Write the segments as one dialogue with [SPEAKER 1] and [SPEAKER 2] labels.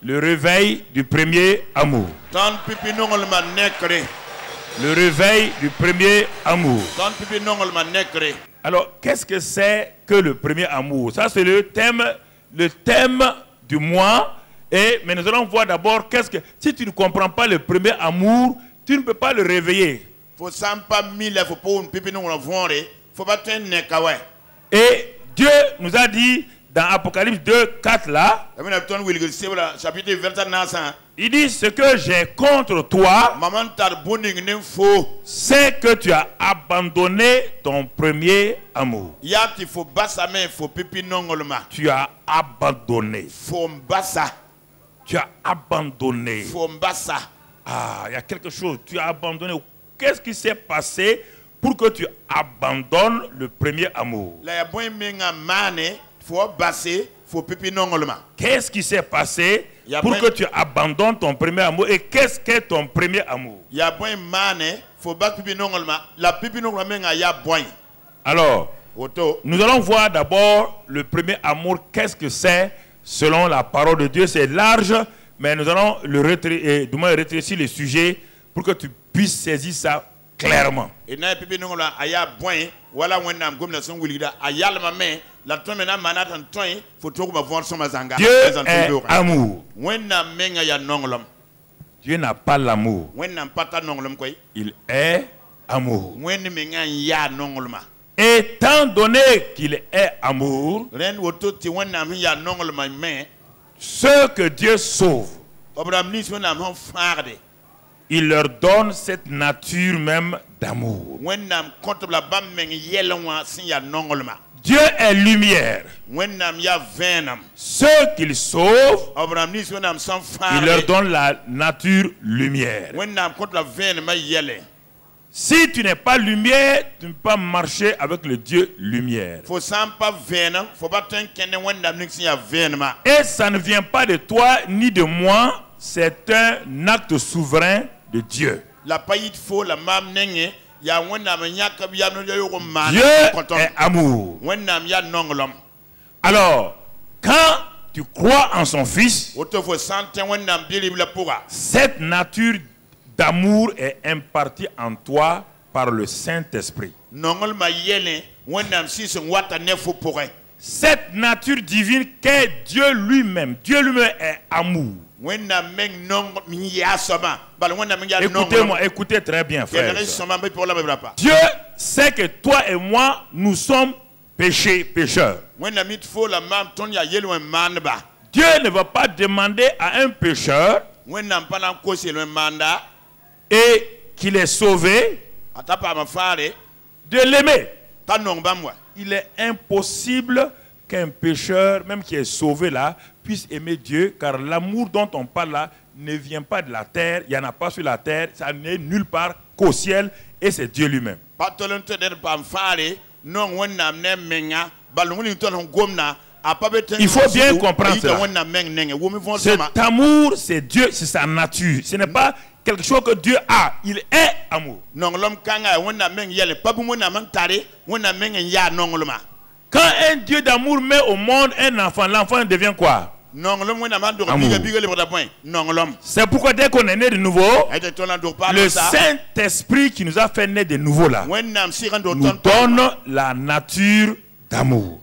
[SPEAKER 1] Le réveil du premier amour. Le réveil du premier amour. Alors, qu'est-ce que c'est que le premier amour? Ça, c'est le thème du mois. Mais nous allons voir d'abord qu'est-ce que... Si tu ne comprends pas le premier amour, tu ne peux pas le réveiller. Et Dieu nous a dit dans Apocalypse 2, 4 là, il dit ce que j'ai contre toi, c'est que tu as abandonné ton premier amour. Tu as abandonné. Tu as abandonné. Ah, il y a quelque chose. Tu as abandonné. Qu'est-ce qui s'est passé pour que tu abandonnes le premier amour? Qu'est-ce qui s'est passé pour que tu abandonnes ton premier amour? Et qu'est-ce qu'est ton premier amour? Alors, nous allons voir d'abord le premier amour. Qu'est-ce que c'est selon la parole de Dieu? C'est large, mais nous allons rétrécir le sujet pour que tu puisses saisir ça clairement. Dieu est amour. Dieu n'a pas l'amour. Il est amour. Étant donné qu'il est amour, ceux que Dieu sauve, il leur donne cette nature même d'amour. Dieu est lumière. Ceux qu'il sauve, il leur donne la nature lumière. Si tu n'es pas lumière, tu ne peux pas marcher avec le Dieu lumière. Et ça ne vient pas de toi ni de moi, c'est un acte souverain de Dieu. Dieu est amour. Alors, quand tu crois en son Fils, cette nature d'amour est impartie en toi par le Saint-Esprit. Cette nature divine qu'est Dieu lui-même. Dieu lui-même est amour. Écoutez-moi, écoutez très bien, frère. Dieu sait que toi et moi, nous sommes pécheurs. Dieu ne va pas demander à un pécheur et qu'il est sauvé de l'aimer. Il est impossible qu'un pécheur, même qui est sauvé là, puisse aimer Dieu, car l'amour dont on parle là ne vient pas de la terre, il n'y en a pas sur la terre, ça n'est nulle part qu'au ciel, et c'est Dieu lui-même. Il faut bien comprendre cela. Cet amour, c'est Dieu, c'est sa nature. Ce n'est pas quelque chose que Dieu a, il est amour. Quand un Dieu d'amour met au monde un enfant, l'enfant devient quoi? C'est pourquoi dès qu'on est né de nouveau, le Saint-Esprit qui nous a fait naître de nouveau là, nous donne la nature d'amour.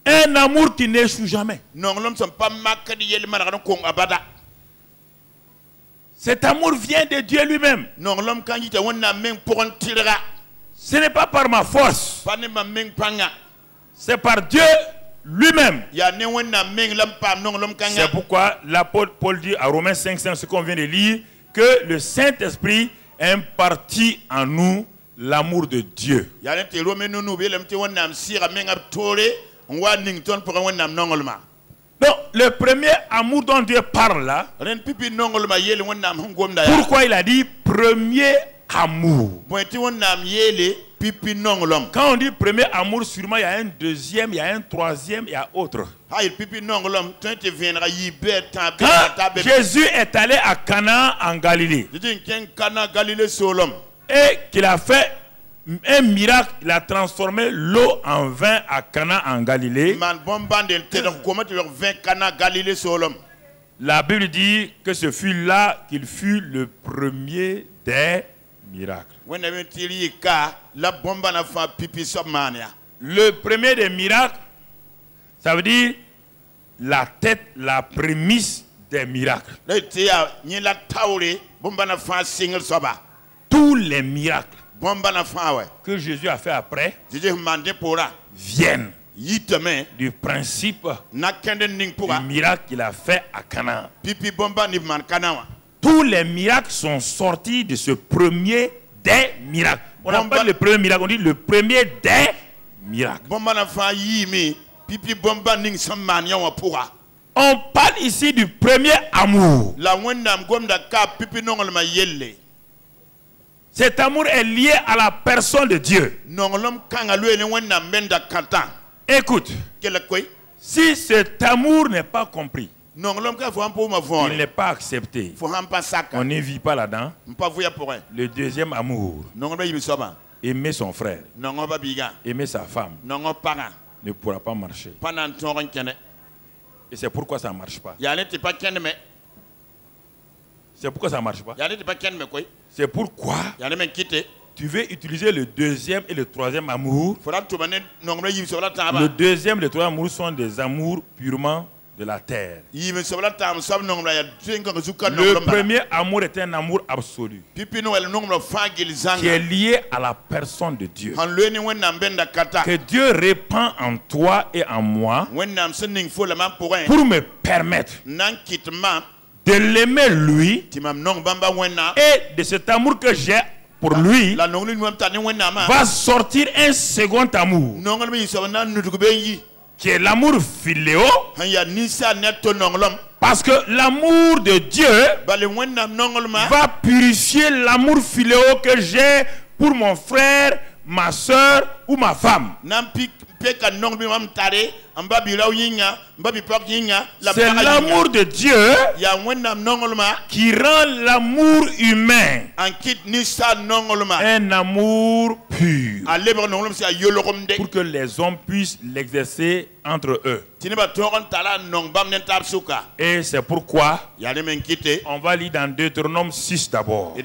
[SPEAKER 1] Un amour qui n'échoue jamais. Cet amour vient de Dieu lui-même. Ce n'est pas par ma force. C'est par Dieu lui-même. C'est pourquoi l'apôtre Paul dit à Romains 5:5, ce qu'on vient de lire, que le Saint-Esprit impartit en nous l'amour de Dieu. Donc, le premier amour dont Dieu parle là, pourquoi il a dit premier amour? Quand on dit premier amour, sûrement il y a un deuxième, il y a un troisième, il y a autre. Quand Jésus est allé à Cana en Galilée et qu'il a fait un miracle, il a transformé l'eau en vin à Cana en Galilée. La Bible dit que ce fut là qu'il fut le premier des miracles. Le premier des miracles, ça veut dire la tête, la prémisse des miracles. Tous les miracles que Jésus a fait après viennent du principe du miracle qu'il a fait à Canaan. Tous les miracles sont sortis de ce premier des miracles. On n'a pas le premier miracle, on dit le premier des miracles. On parle ici du premier amour. Cet amour est lié à la personne de Dieu. Écoute, si cet amour n'est pas compris, il n'est pas accepté, on ne vit pas là-dedans. Le deuxième amour, aimer son frère, aimer sa femme, ne pourra pas marcher. Et c'est pourquoi ça ne marche pas. C'est pourquoi ça ne marche pas. C'est pourquoi tu veux utiliser le deuxième et le troisième amour. Le deuxième et le troisième amour sont des amours purement de la terre. Le premier amour est un amour absolu qui est lié à la personne de Dieu. Que Dieu répand en toi et en moi pour me permettre de l'aimer lui et de cet amour que j'ai pour lui va sortir un second amour qui est l'amour philéo, parce que l'amour de Dieu va purifier l'amour philéo que j'ai pour mon frère, ma soeur ou ma femme. C'est l'amour de Dieu qui rend l'amour humain un amour pur, pour que les hommes puissent l'exercer entre eux. Et c'est pourquoi on va lire dans Deutéronome 6 d'abord.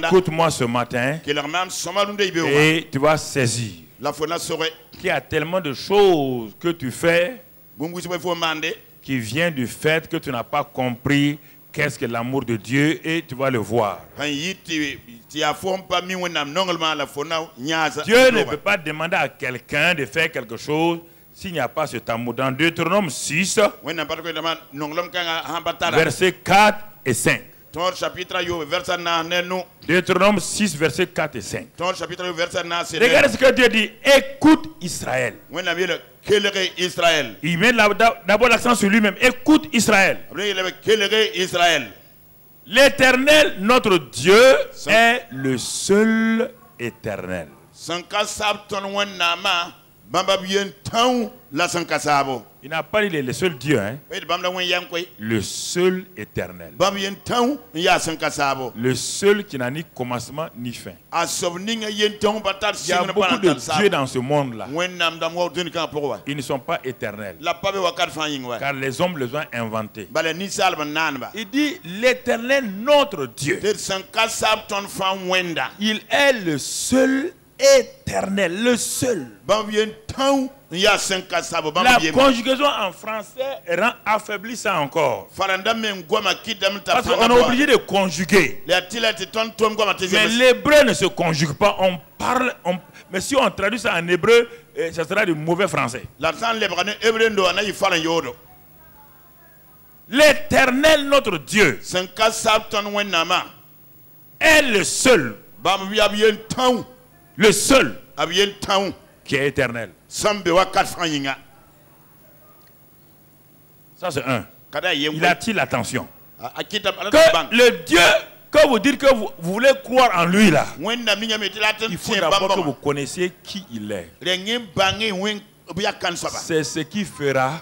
[SPEAKER 1] Écoute-moi ce matin et tu vas saisir qu'il y a tellement de choses que tu fais qui viennent du fait que tu n'as pas compris qu'est-ce que l'amour de Dieu, et tu vas le voir. Dieu ne peut pas demander à quelqu'un de faire quelque chose s'il n'y a pas cet amour. Dans Deutéronome 6, versets 4 et 5. Deutéronome 6, versets 4 et 5. Regardez ce que Dieu dit. Écoute Israël. Il met d'abord l'accent sur lui-même. Écoute Israël. L'Éternel, notre Dieu, est le seul éternel. Il n'a pas dit le seul Dieu, hein? Le seul éternel. Le seul qui n'a ni commencement ni fin. Il y a beaucoup de dieux dans ce monde-là. Ils ne sont pas éternels, car les hommes les ont inventés. Il dit l'Éternel, notre Dieu. Il est le seul éternel, le seul. La conjugaison en français rend affaibli ça encore. Parce qu'on est obligé de conjuguer. Mais l'hébreu ne se conjugue pas. On parle. Mais si on traduit ça en hébreu, ça sera du mauvais français. L'Éternel, notre Dieu, est le seul. Le seul qui est éternel. Ça c'est un. Il attire l'attention. Que le Dieu, que vous dites que vous voulez croire en lui là, il faut d'abord que vous connaissiez qui il est. C'est ce qui fera,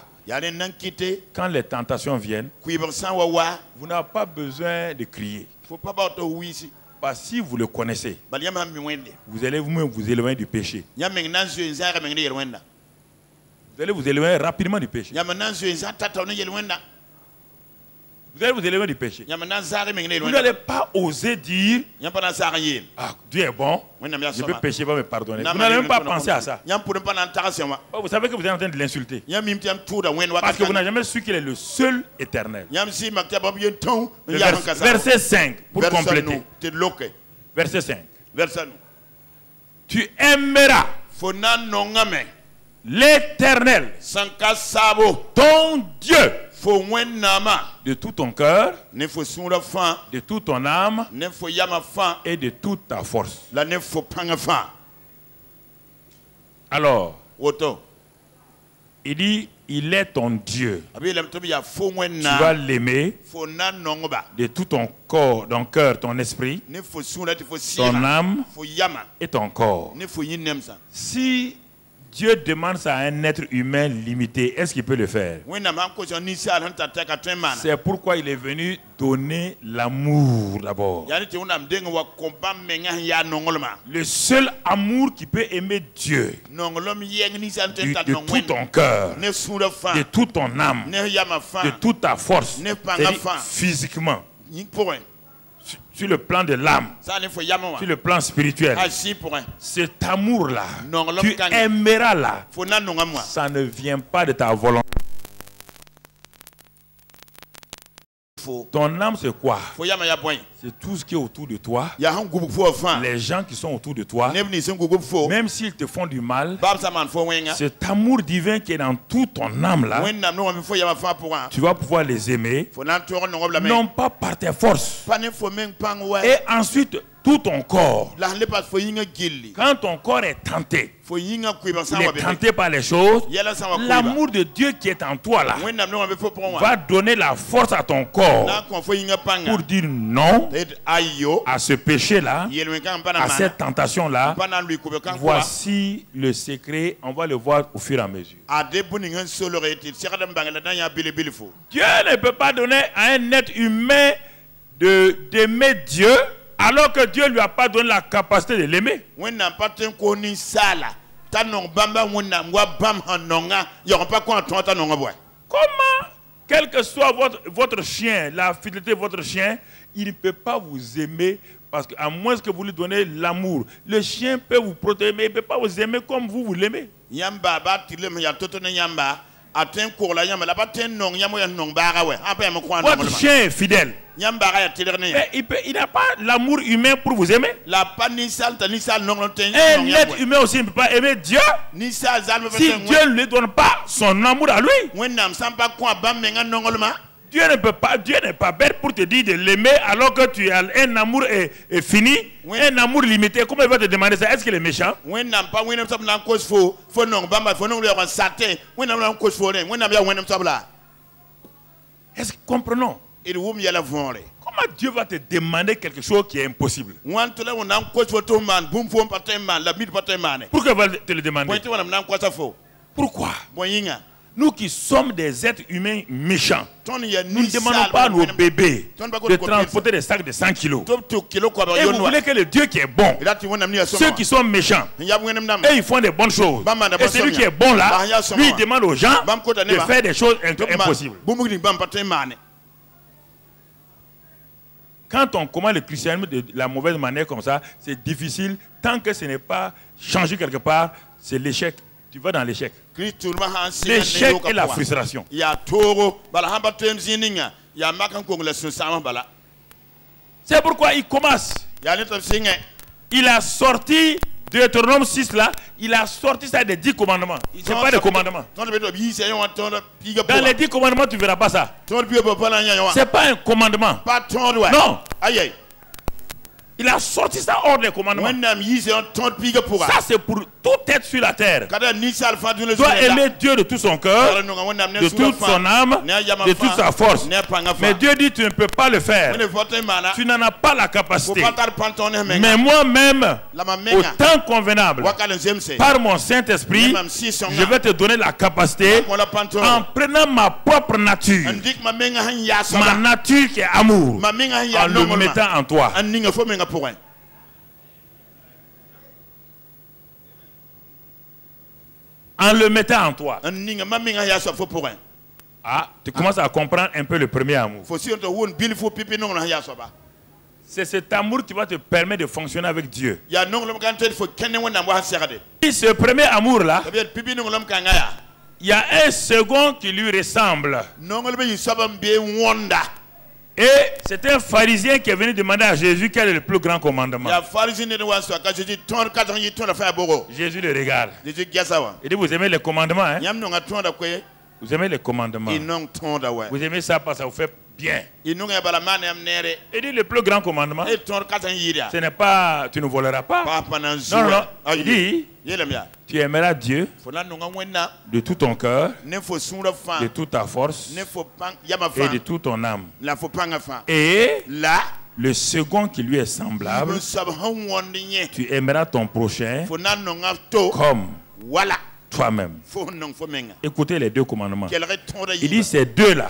[SPEAKER 1] quand les tentations viennent, vous n'avez pas besoin de crier. Parce que si vous le connaissez, vous allez vous-même vous éloigner du péché. Vous allez vous éloigner rapidement du péché. Vous allez vous éloigner du péché. Vous n'allez pas oser dire ah, Dieu est bon, je peux pécher, va me pardonner. Vous n'allez même pas penser à ça. Vous savez que vous êtes en train de l'insulter. Parce que vous n'avez jamais su qu'il est le seul éternel. Verset 5, pour compléter. Verset 5. Tu aimeras l'Éternel, ton Dieu, de tout ton cœur, de toute ton âme et de toute ta force. Alors, il dit, il est ton Dieu. Tu vas l'aimer de tout ton corps, ton cœur, ton esprit, ton âme et ton corps. Si Dieu demande ça à un être humain limité, est-ce qu'il peut le faire? C'est pourquoi il est venu donner l'amour d'abord. Le seul amour qui peut aimer Dieu de tout ton cœur, de toute ton âme, de toute ta force, physiquement, sur le plan de l'âme, sur le plan spirituel, cet amour-là, tu aimeras là, ça ne vient pas de ta volonté. Ton âme, c'est quoi? C'est tout ce qui est autour de toi. Les gens qui sont autour de toi, même s'ils te font du mal, cet amour divin qui est dans toute ton âme là, tu vas pouvoir les aimer, non pas par tes forces. Et ensuite, tout ton corps. Quand ton corps est tenté, il est tenté par les choses, l'amour de Dieu qui est en toi là va donner la force à ton corps pour dire non à ce péché là, à cette tentation là. Voici le secret, on va le voir au fur et à mesure. Dieu ne peut pas donner à un être humain d'aimer Dieu alors que Dieu ne lui a pas donné la capacité de l'aimer. Comment, quel que soit votre chien, la fidélité de votre chien, il ne peut pas vous aimer parce qu'à moins que vous lui donnez l'amour. Le chien peut vous protéger, mais il ne peut pas vous aimer comme vous l'aimez. Votre chien est fidèle. Il n'a pas l'amour humain pour vous aimer. Un être humain aussi ne peut pas aimer Dieu si Dieu ne lui donne pas son amour à lui. Dieu n'est pas bête pour te dire de l'aimer alors que tu as un amour fini, un amour limité. Comment il va te demander ça? Est-ce qu'il est méchant? Est-ce que comprenons? Comment Dieu va te demander quelque chose qui est impossible? Pourquoi il va te le demander? Pourquoi? Nous qui sommes des êtres humains méchants, nous ne demandons pas à nos bébés de transporter des sacs de 100 kilos. Et vous voulez que le Dieu qui est bon, ceux qui sont méchants, et ils font des bonnes choses. Et celui qui est bon là, lui il demande aux gens de faire des choses impossibles. Quand on commence le christianisme de la mauvaise manière comme ça, c'est difficile. Tant que ce n'est pas changé quelque part, c'est l'échec. Tu vas dans l'échec. L'échec et la frustration. C'est pourquoi il commence. Il a sorti Deutéronome 6 là, il a sorti ça des 10 commandements. Ce n'est pas des commandements. Dans les 10 commandements, tu ne verras pas ça. Ce n'est pas un commandement. Non. Il a sorti ça hors des commandements. Ça c'est pour tout être sur la terre. Doit aimer Dieu de tout son cœur, de toute son âme, de toute sa force. Mais Dieu dit tu ne peux pas le faire. Tu n'en as pas la capacité. Mais moi-même, au temps convenable, par mon Saint-Esprit, je vais te donner la capacité en prenant ma propre nature, ma nature qui est amour, en le mettant en toi.
[SPEAKER 2] pour un.
[SPEAKER 1] En le mettant en toi. Ah, tu commences à comprendre un peu le premier amour. C'est cet amour qui va te permettre de fonctionner avec Dieu. Et ce premier amour-là, il y a un second qui lui ressemble. Et c'est un pharisien qui est venu demander à Jésus quel est le plus grand commandement. Jésus le regarde. Il dit, vous aimez les commandements, hein? Vous aimez les commandements. Vous aimez ça parce que ça vous fait bien. Il dit, le plus grand commandement, ce n'est pas, tu ne voleras pas. Non, non, il dit, tu aimeras Dieu de tout ton cœur, de toute ta force et de toute ton âme. Et le second qui lui est semblable, tu aimeras ton prochain comme toi-même. Écoutez les deux commandements. Il dit ces deux-là.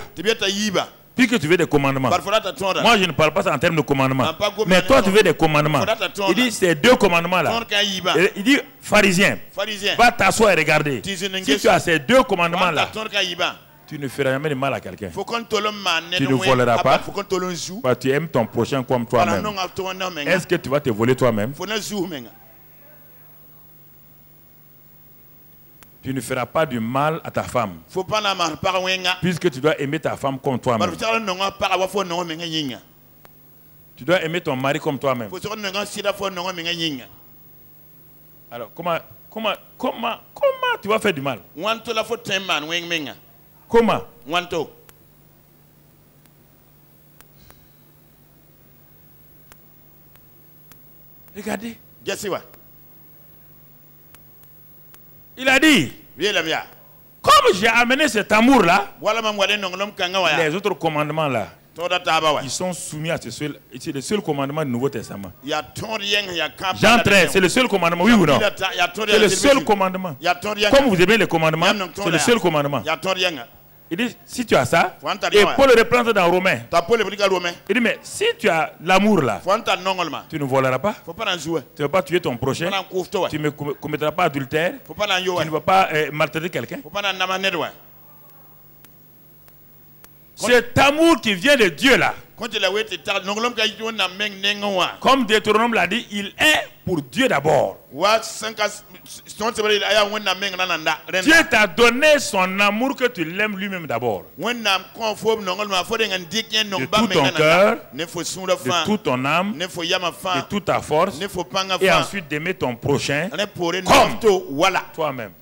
[SPEAKER 1] Puisque tu veux des commandements. Moi je ne parle pas en termes de commandements. Mais toi tu veux des commandements. Il dit ces deux commandements-là. Il dit pharisien, va t'asseoir et regarder. Si tu as ces deux commandements-là, tu ne feras jamais de mal à quelqu'un. Tu ne voleras pas. Tu aimes ton prochain comme toi-même. Est-ce que tu vas te voler toi-même? Tu ne feras pas du mal à ta femme. Puisque tu dois aimer ta femme comme toi-même. Tu dois aimer ton mari comme toi-même. Alors, comment tu vas faire du mal? Comment? Regardez. Il a dit, comme j'ai amené cet amour-là, les autres commandements-là, ils sont soumis à ce seul, c'est le seul commandement du Nouveau Testament. Jean 13, c'est le seul commandement, oui ou non? C'est le seul commandement. Comme vous aimez les commandements, c'est le seul commandement. Il dit, si tu as ça, et Paul le reprend dans Romains. Il dit, mais si tu as l'amour là, tu ne voleras pas. Tu ne vas pas tuer ton prochain. Tu ne commettras pas adultère. Tu ne vas pas maltraiter quelqu'un. Cet amour qui vient de Dieu là, comme Deutéronome l'a dit, il est pour Dieu d'abord. Dieu t'a donné son amour que tu l'aimes lui-même d'abord. De tout ton cœur, de toute ton âme, de toute ta force, et ensuite d'aimer ton prochain comme toi-même.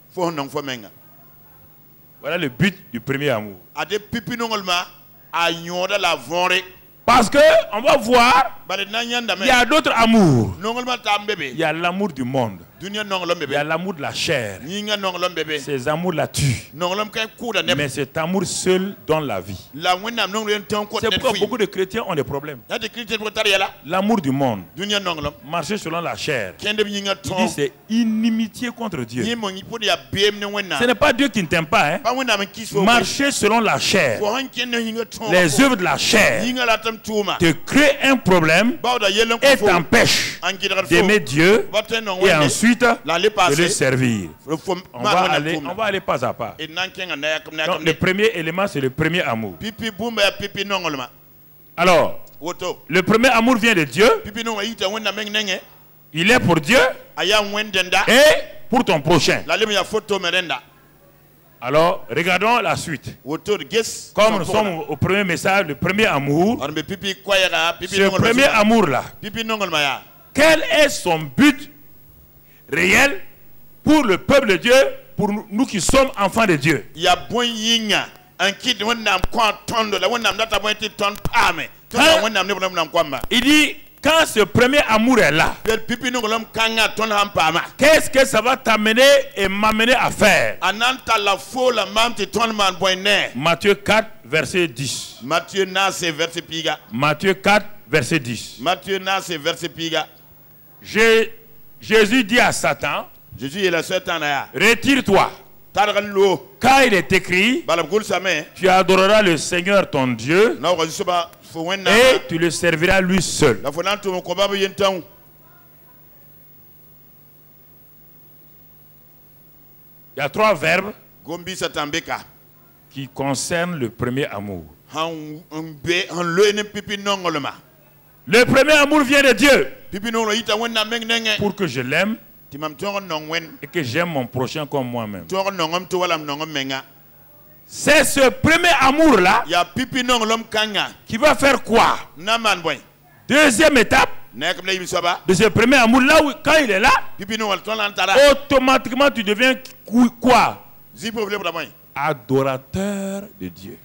[SPEAKER 1] Voilà le but du premier amour. Parce que on va voir, il y a d'autres amours. Il y a l'amour du monde. Il y a l'amour de la chair. Ces amours-là tuent. Mais cet amour seul donne la vie. C'est pourquoi beaucoup de chrétiens ont des problèmes. L'amour du monde, marcher selon la chair, il dit c'est inimitié contre Dieu. Ce n'est pas Dieu qui ne t'aime pas, hein? Marcher selon la chair, les œuvres de la chair te créent un problème et t'empêchent d'aimer Dieu et ensuite de le servir. On va aller pas à pas. Donc, le premier élément, c'est le premier amour. Alors, le premier amour vient de Dieu. Il est pour Dieu et pour ton prochain. Alors, regardons la suite. Comme nous sommes au premier message, le premier amour, ce premier amour-là, quel est son but réel pour le peuple de Dieu, pour nous qui sommes enfants de Dieu? Il dit, quand ce premier amour est là, qu'est-ce que ça va t'amener et m'amener à faire? Matthieu 4, verset 10. Matthieu 4, verset 10. Jésus dit à Satan, retire-toi, car il est écrit, tu adoreras le Seigneur ton Dieu Et tu le serviras lui seul. Il y a 3 verbes qui concernent le premier amour. Le premier amour vient de Dieu. Pour que je l'aime et que j'aime mon prochain comme moi-même. C'est ce premier amour-là qui va faire quoi? Deuxième étape de ce premier amour-là, quand il est là, automatiquement tu deviens quoi? Adorateur de Dieu.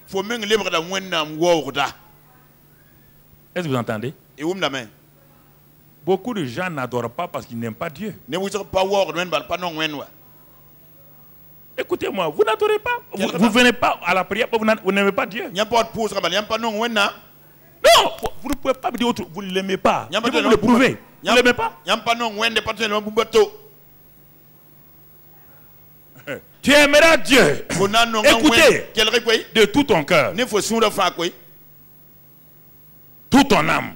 [SPEAKER 1] Est-ce que vous entendez? Beaucoup de gens n'adorent pas parce qu'ils n'aiment pas Dieu. Écoutez-moi, vous n'adorez pas. Vous ne venez pas à la prière, vous n'aimez pas Dieu. Non, vous ne pouvez pas me dire autre. Vous ne l'aimez pas. Vous le prouvez. Vous ne l'aimez pas. Tu aimeras Dieu. Écoutez, de tout ton cœur, toute ton âme,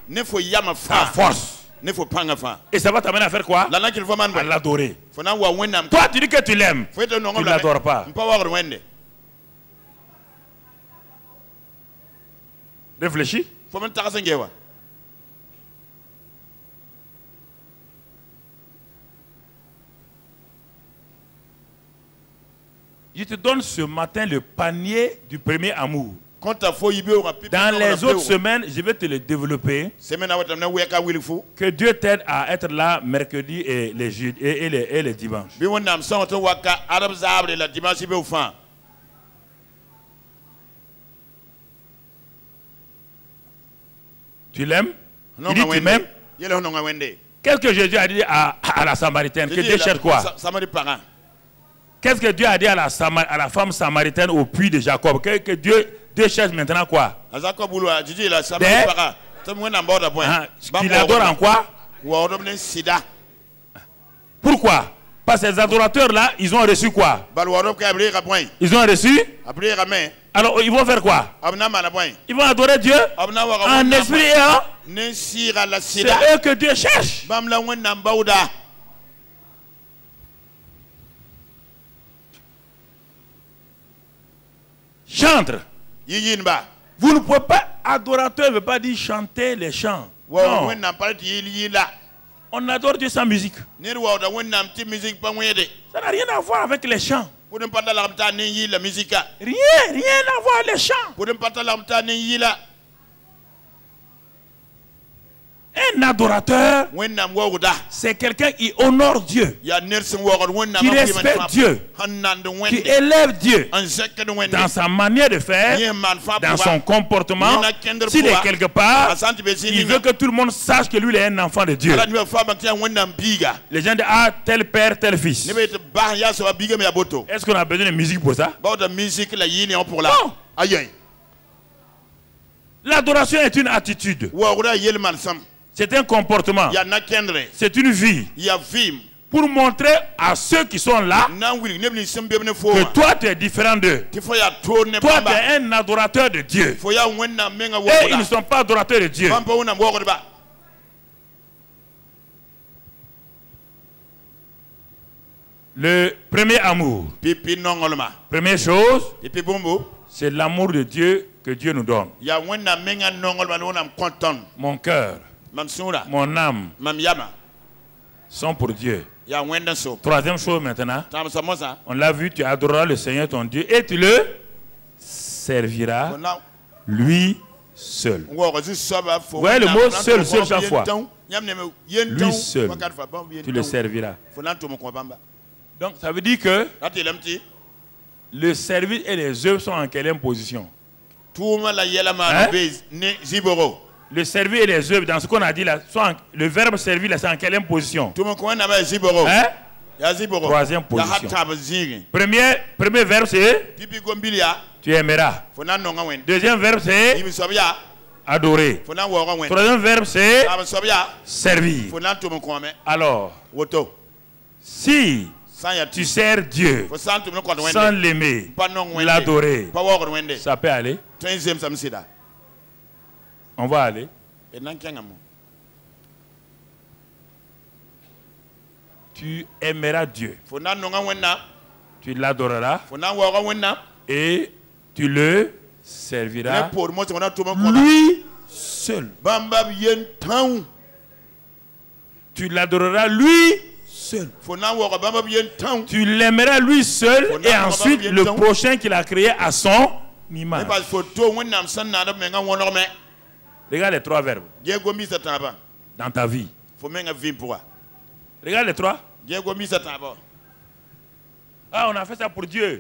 [SPEAKER 1] ta force. Et ça va t'amener à faire quoi? À l'adorer. Toi, tu dis que tu l'aimes. Tu ne l'adores pas. Réfléchis. Je te donne ce matin le panier du premier amour. Dans les autres semaines, je vais te le développer. Que Dieu t'aide à être là mercredi et les jeudis et les dimanches. Tu l'aimes? Il dit tu m'aimes? Qu'est-ce que Jésus a dit à la Samaritaine? Que Dieu cherche quoi? Qu'est-ce que Dieu a dit à la femme samaritaine au puits de Jacob? Que Dieu cherche maintenant quoi? Tu l'adores en quoi? Pourquoi? Parce que ces adorateurs-là, ils ont reçu quoi? Ils ont reçu? Alors ils vont faire quoi? Ils vont adorer Dieu en esprit et en... C'est eux que Dieu cherche. Chantre. Vous ne pouvez pas, adorateur ne veut pas dire chanter les chants. Non. On adore Dieu sans musique. Ça n'a rien à voir avec les chants. Rien à voir les chants. Un adorateur, c'est quelqu'un qui honore Dieu, qui respecte Dieu, qui élève Dieu dans sa manière de faire, dans son comportement. S'il est quelque part, il veut que tout le monde sache que lui est un enfant de Dieu. Les gens disent, ah, tel père, tel fils. Est-ce qu'on a besoin de musique pour ça? Non. L'adoration est une attitude. C'est un comportement. C'est une vie. Pour montrer à ceux qui sont là que toi tu es différent d'eux. Toi tu es un adorateur de Dieu. Et ils ne sont pas adorateurs de Dieu. Le premier amour. Première chose, c'est l'amour de Dieu que Dieu nous donne. Mon cœur, mon âme sont pour Dieu. Troisième chose maintenant, on l'a vu, tu adoreras le Seigneur ton Dieu et tu le serviras lui seul. Vous voyez le mot seul chaque fois. Lui seul, tu le serviras. Donc ça veut dire que le service et les œuvres sont en quelle position? Le service et les œuvres, dans ce qu'on a dit là, le verbe servir là, c'est en quelle position? Troisième position. Premier verbe c'est tu aimeras. Deuxième verbe c'est adorer. Troisième verbe c'est servir. Alors, si tu sers Dieu sans l'aimer, l'adorer, ça peut aller. On va aller. Tu aimeras Dieu. Tu l'adoreras. Et tu le serviras lui seul. Tu l'adoreras lui seul. Tu l'aimeras lui seul et ensuite le prochain qu'il a créé à son image. Regarde les 3 verbes dans ta vie. Regarde les 3. Ah, on a fait ça pour Dieu.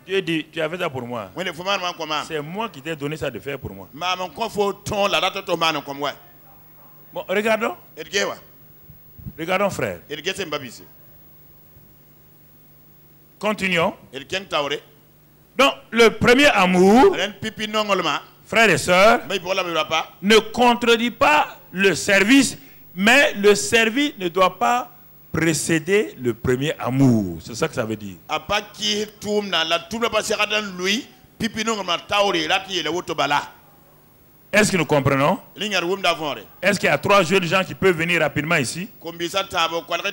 [SPEAKER 1] Dieu dit, tu as fait ça pour moi. C'est moi qui t'ai donné ça de faire pour moi. Bon, regardons. Regardons, frère. Continuons. Donc, le premier amour, frères et sœurs, ne contredit pas le service, mais le service ne doit pas précéder le premier amour. C'est ça que ça veut dire. Est-ce que nous comprenons? Est-ce qu'il y a 3 jeunes gens qui peuvent venir rapidement ici?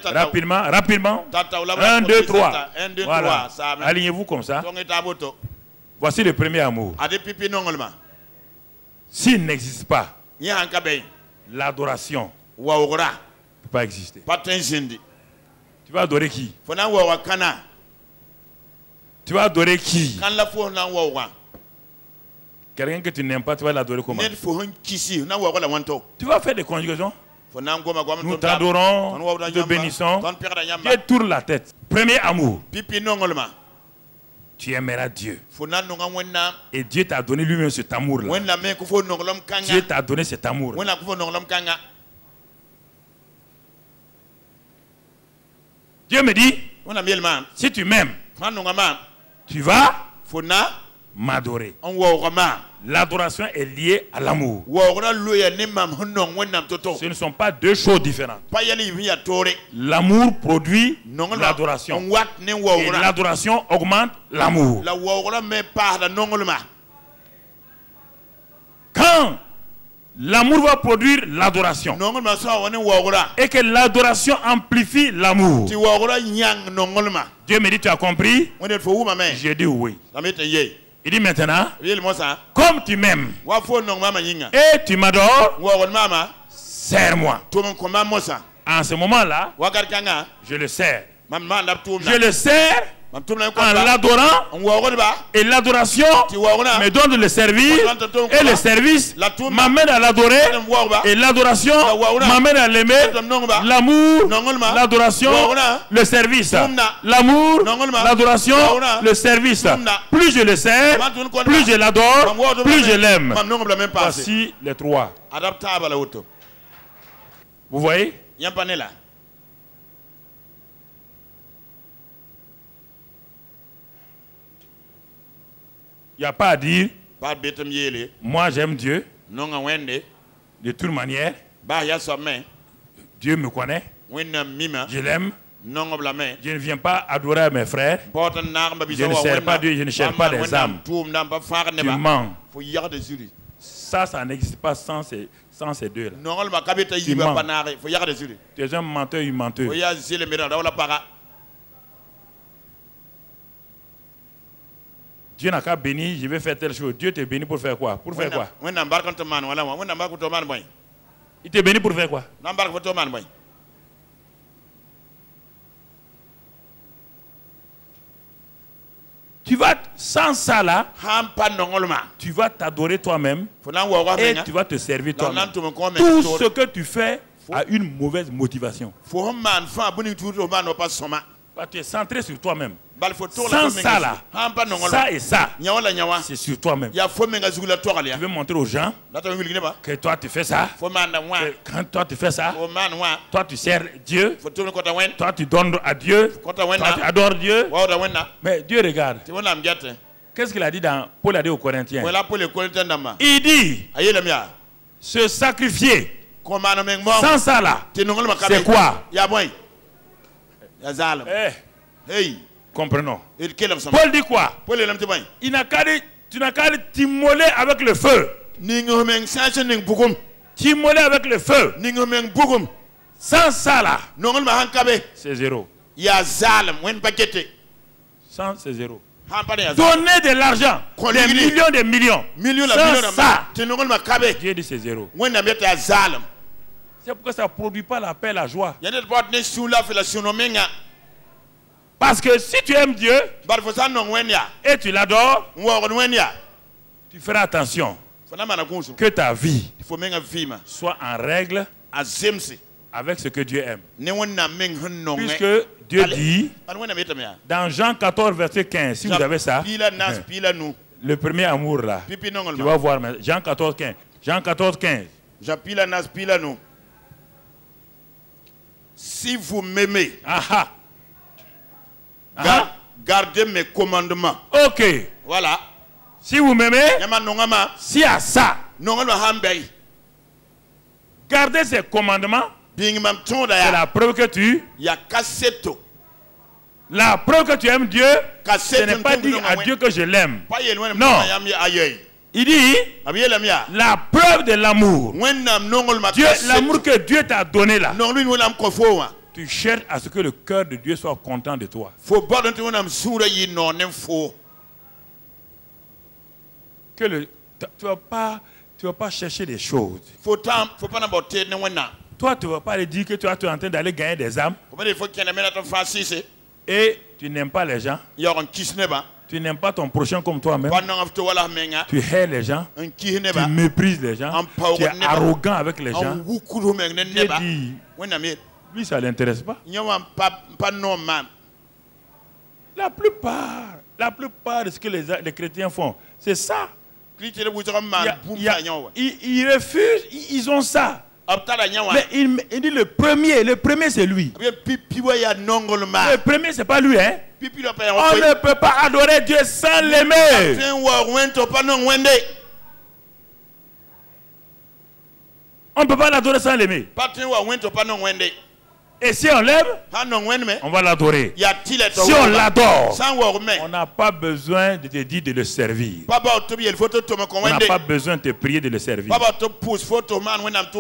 [SPEAKER 1] Rapidement, rapidement. 1, 2, 3. Voilà. Alignez-vous comme ça. Voici le premier amour. S'il n'existe pas, l'adoration ne peut pas exister. Tu vas adorer qui? Tu vas adorer qui? Quelqu'un que tu n'aimes pas, tu vas l'adorer comment? Tu vas faire des conjugaisons. Nous t'adorons, nous te bénissons. Dieu tourne la tête. Premier amour. Tu aimeras Dieu. Et Dieu t'a donné lui-même cet amour-là. Dieu t'a donné cet amour. Dieu me dit, si tu m'aimes, tu vas m'adorer. L'adoration est liée à l'amour. Ce ne sont pas 2 choses différentes. L'amour produit l'adoration. Et l'adoration augmente l'amour. Quand l'amour va produire l'adoration et que l'adoration amplifie l'amour, Dieu me dit, tu as compris? J'ai dit oui. Il dit maintenant, comme tu m'aimes et tu m'adores, sers-moi. En ce moment-là, je le sers. Je le sers en l'adorant, et l'adoration me donne le service, et le service m'amène à l'adorer, et l'adoration m'amène à l'aimer. L'amour, l'adoration, le service. L'amour, l'adoration, le service. Plus je le sers, plus je l'adore, plus je l'aime. Voici les 3. Vous voyez? Il n'y a pas à dire, moi j'aime Dieu, de toute manière, Dieu me connaît, je l'aime, je ne viens pas adorer mes frères, je ne sers pas Dieu, je ne cherche pas des âmes. Tu mens. Ça n'existe pas sans ces 2-là. Tu mens. Tu es un menteur, un menteur. Dieu n'a qu'à bénir, je vais faire telle chose. Dieu te bénit pour faire quoi? Pour faire quoi? Il te bénit pour faire quoi? Tu vas, sans ça là, tu vas t'adorer toi-même et tu vas te servir toi-même. Tout ce que tu fais a une mauvaise motivation. Tu es centré sur toi-même. Sans ça là, ça et ça, c'est sur toi-même. Tu veux montrer aux gens que toi tu fais ça, que quand toi tu fais ça, toi tu sers Dieu, toi tu donnes à Dieu, toi tu adores Dieu. Mais Dieu regarde. Qu'est-ce qu'il a dit dans Paul a dit aux Corinthiens? Il dit se sacrifier. Sans ça là, c'est quoi? Hey. Comprenons. Paul dit quoi? Il n'a qu'à dire, tu n'as qu'à t'immoler avec le feu. T'immoler avec le feu. Sans ça là, c'est zéro. Sans, c'est zéro. Donner de l'argent, des millions, sans ça, Dieu dit c'est zéro. C'est pourquoi ça ne produit pas la paix, la joie. Parce que si tu aimes Dieu et tu l'adores, tu feras attention que ta vie soit en règle avec ce que Dieu aime. Puisque Dieu dit, dans Jean 14, verset 15, si vous avez ça, le premier amour là, tu vas voir, Jean 14, 15. Jean 14, 15.
[SPEAKER 2] Si vous m'aimez, gardez mes commandements.
[SPEAKER 1] Ok.
[SPEAKER 2] Voilà.
[SPEAKER 1] Si vous m'aimez, si à ça, gardez ces commandements, c'est la preuve que tu aimes Dieu. Ce n'est pas dire à Dieu que je l'aime. Non. Il dit la preuve de l'amour. L'amour que Dieu t'a donné là. Tu cherches à ce que le cœur de Dieu soit content de toi. Que tu ne vas pas chercher des choses. Toi, tu ne vas pas lui dire que tu es en train d'aller gagner des âmes. Et tu n'aimes pas les gens. Tu n'aimes pas ton prochain comme toi-même. Tu hais les gens. Tu méprises les gens. Tu es arrogant avec les gens. Tu dis, lui, ça ne l'intéresse pas. La plupart de ce que les chrétiens font, c'est ça. Ils refusent, ils ont ça. Mais il dit le premier c'est lui. Le premier c'est pas lui, hein. On ne peut pas adorer Dieu sans l'aimer. On ne peut pas l'adorer sans l'aimer. Et si on l'aime, on va l'adorer. Si on l'adore, on n'a pas besoin de te dire de le servir. On n'a pas besoin de te prier de le servir.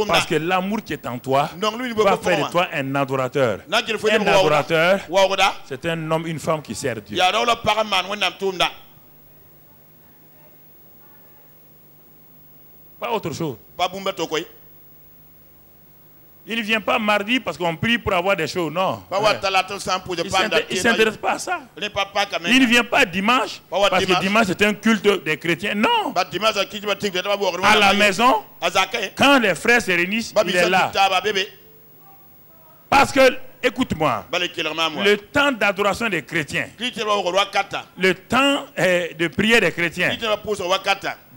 [SPEAKER 1] Parce que l'amour qui est en toi va faire de toi un adorateur. Un adorateur, c'est un homme, une femme qui sert Dieu. Pas autre chose. Il ne vient pas mardi parce qu'on prie pour avoir des choses, non. Il ne s'intéresse pas à ça. Il ne vient pas dimanche parce que dimanche c'est un culte des chrétiens, non. À la maison, quand les frères se réunissent, il est là. Parce que, écoute-moi, le temps d'adoration des chrétiens, le temps de prière des chrétiens,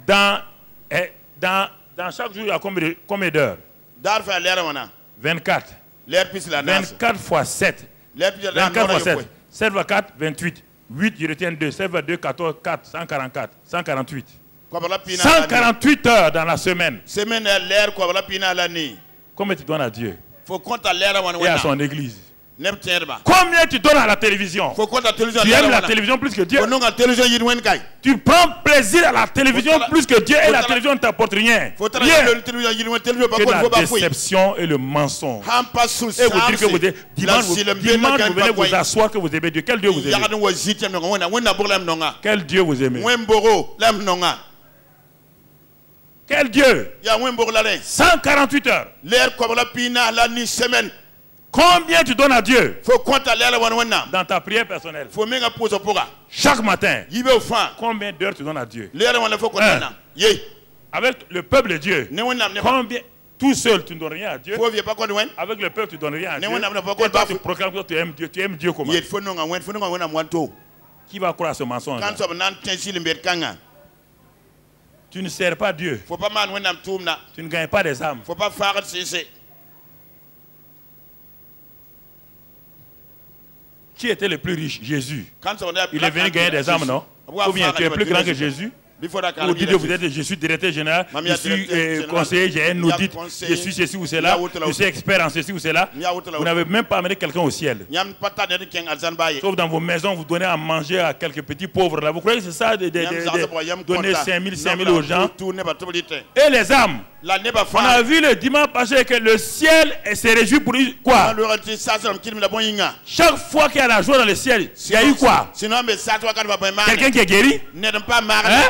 [SPEAKER 1] dans chaque jour, il y a combien d'heures? 24. 24 fois 7. 24 fois 7. 7 fois 4, 28. 8, je retiens 2. 7 fois 2, 14, 4, 144. 148. 148 heures dans la semaine. Combien tu donnes à Dieu et à son église? Combien tu donnes à la télévision? Tu aimes la télévision plus que Dieu. Tu prends plaisir à la télévision plus que Dieu et la télévision ne t'apporte rien. Que la déception et le mensonge. Et vous dire que vous êtes dimanche, vous venez vous asseoir que vous aimez Dieu. Quel Dieu vous aimez? Quel Dieu vous aimez? Quel Dieu? 148 heures. Combien tu donnes à Dieu dans ta prière personnelle? Chaque matin, combien d'heures tu donnes à Dieu? Avec le peuple de Dieu, combien? Tout seul, tu ne donnes rien à Dieu. Avec le peuple, tu ne donnes rien à Dieu. Et toi, tu proclames que tu aimes Dieu. Tu aimes Dieu comment? Qui va croire à ce mensonge? Tu ne sers pas Dieu. Tu ne gagnes pas des âmes. Qui était le plus riche? Jésus. Il est venu gagner des âmes, non? Ou bien tu es plus grand que Jésus? Vous dites que vous êtes, je suis directeur général, je suis conseiller, j'ai un audit, je suis ceci ou cela, je suis expert en ceci ou cela. Vous n'avez même pas amené quelqu'un au ciel. Sauf dans vos maisons, vous donnez à manger à quelques petits pauvres là. Vous croyez que c'est ça de donner 5 000 aux gens? Et les âmes, on a vu le dimanche passé que le ciel s'est réjoui pour quoi? Chaque fois qu'il y a la joie dans le ciel, il y a eu quoi? Quelqu'un qui est guéri? Hein?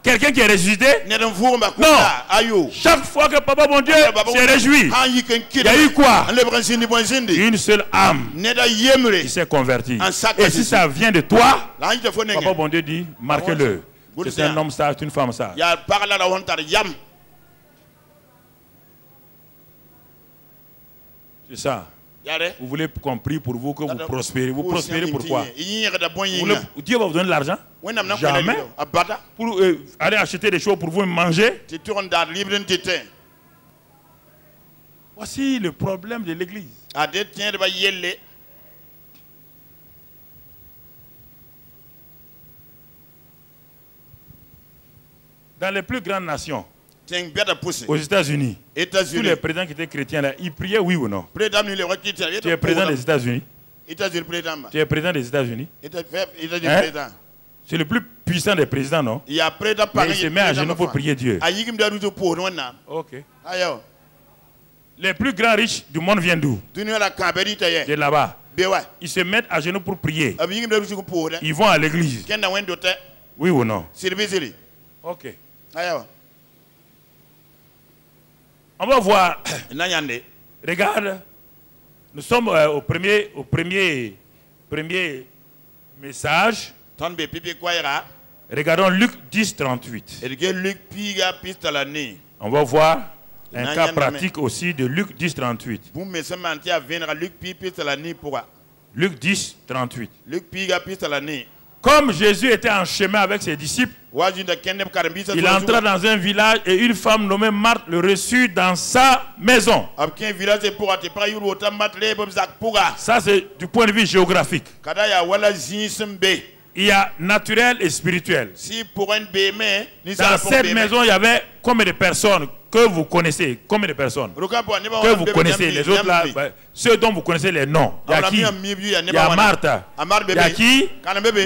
[SPEAKER 1] Quelqu'un qui est ressuscité? Non. Chaque fois que Papa mon Dieu s'est réjoui, il y a eu quoi? Une seule âme qui s'est convertie. Et si ça vient de toi, Papa mon Dieu dit, marquez-le. C'est un homme sage, c'est une femme sage. C'est ça. Vous voulez qu'on prie pour vous, que vous prospérez. Vous prospérez pourquoi? Dieu va vous donner de l'argent? Jamais. Pour aller acheter des choses pour vous manger? Voici le problème de l'église. Dans les plus grandes nations, aux États-Unis, tous les présidents qui étaient chrétiens là, ils priaient oui ou non? Tu es président des États-Unis? Tu es président des États-Unis? Hein? C'est le plus puissant des présidents, non? Mais il se met à genoux pour prier Dieu. Ok. Les plus grands riches du monde viennent d'où? De là-bas. Ils se mettent à genoux pour prier. Ils vont à l'église. Oui ou non? Ok. On va voir. Regarde. Nous sommes au premier message. Regardons Luc 10, 38. On va voir un cas pratique aussi de Luc 10, 38. Luc 10, 38. Comme Jésus était en chemin avec ses disciples, il entra dans un village et une femme nommée Marthe le reçut dans sa maison. Ça, c'est du point de vue géographique. Il y a naturel et spirituel. Dans cette maison, il y avait combien de personnes que vous connaissez? Combien de personnes que vous connaissez? Les autres là, ceux dont vous connaissez les noms. Il y a qui? Il y a Marthe. Il y a qui?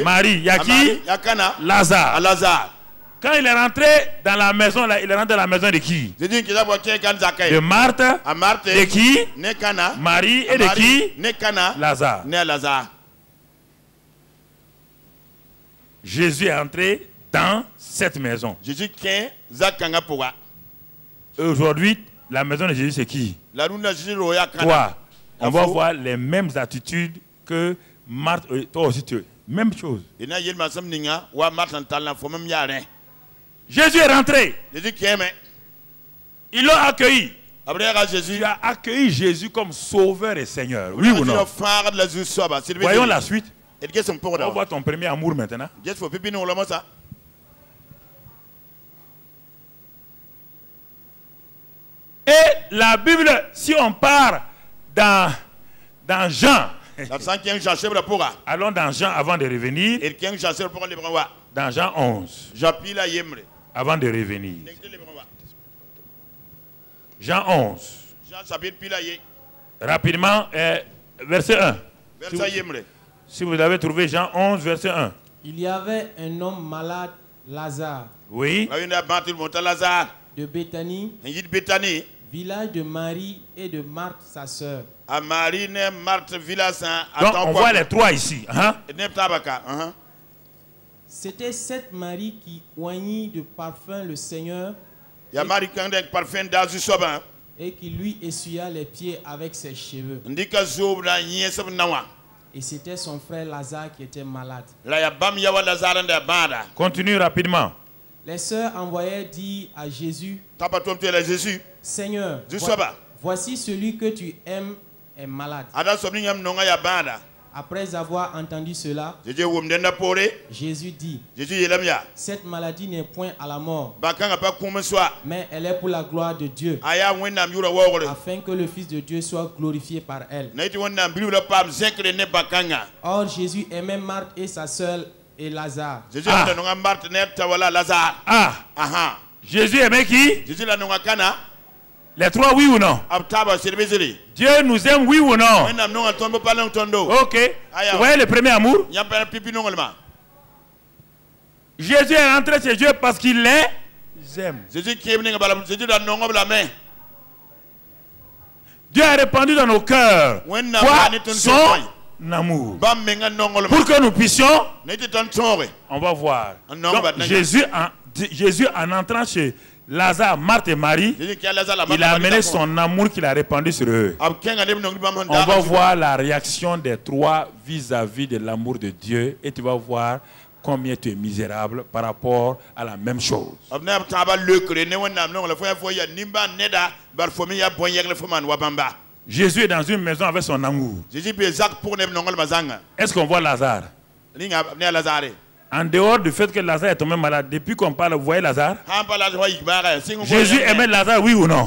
[SPEAKER 1] Marie. Il y a qui? Lazare. Quand il est rentré dans la maison, là, il est rentré dans la maison de qui? De Marthe. De qui? Marie. Et de qui? Lazare. Jésus est entré dans cette maison. Aujourd'hui, la maison de Jésus, c'est qui? Toi. On va voir les mêmes attitudes que Marthe. Toi aussi, tu. Même chose. Jésus est rentré. Ils l'ont accueilli. Tu as accueilli Jésus comme sauveur et Seigneur. Oui ou non? Voyons la suite. On va voir ton premier amour maintenant. Et la Bible, si on part dans Jean, allons dans Jean avant de revenir. Dans Jean 11, avant de revenir. Jean 11. Rapidement, verset 1. Si vous avez trouvé Jean 11, verset 1.
[SPEAKER 3] Il y avait un homme malade, Lazare.
[SPEAKER 1] Oui.
[SPEAKER 3] De Béthanie, village de Marie et de Marthe, sa sœur.
[SPEAKER 1] Donc on voit les trois ici.
[SPEAKER 3] C'était cette Marie qui oignit de parfum le Seigneur et qui lui essuya les pieds avec ses cheveux. Et c'était son frère Lazare qui était malade.
[SPEAKER 1] Continue rapidement.
[SPEAKER 3] Les sœurs envoyèrent dire à Jésus, Seigneur, voici celui que tu aimes est malade. Après avoir entendu cela, Jésus dit, cette maladie n'est point à la mort, mais elle est pour la gloire de Dieu, afin que le Fils de Dieu soit glorifié par elle. Or Jésus aimait Marthe et sa sœur et Lazare.
[SPEAKER 1] Jésus aimait qui? Les trois, oui ou non? Dieu nous aime, oui ou non? Ok. Vous voyez le premier amour? Jésus est rentré chez Dieu parce qu'il les aime. Dieu a répandu dans nos cœurs son amour. Pour que nous puissions, on va voir. Donc, Jésus en entrant chez Lazare, Marthe et Marie, il a amené son amour qu'il a répandu sur eux. On va voir la réaction des trois vis-à-vis de l'amour de Dieu et tu vas voir combien tu es misérable par rapport à la même chose. Jésus est dans une maison avec son amour. Est-ce qu'on voit Lazare? En dehors du fait que Lazare est tombé malade, depuis qu'on parle, vous voyez Lazare? Jésus aimait Lazare, oui ou non?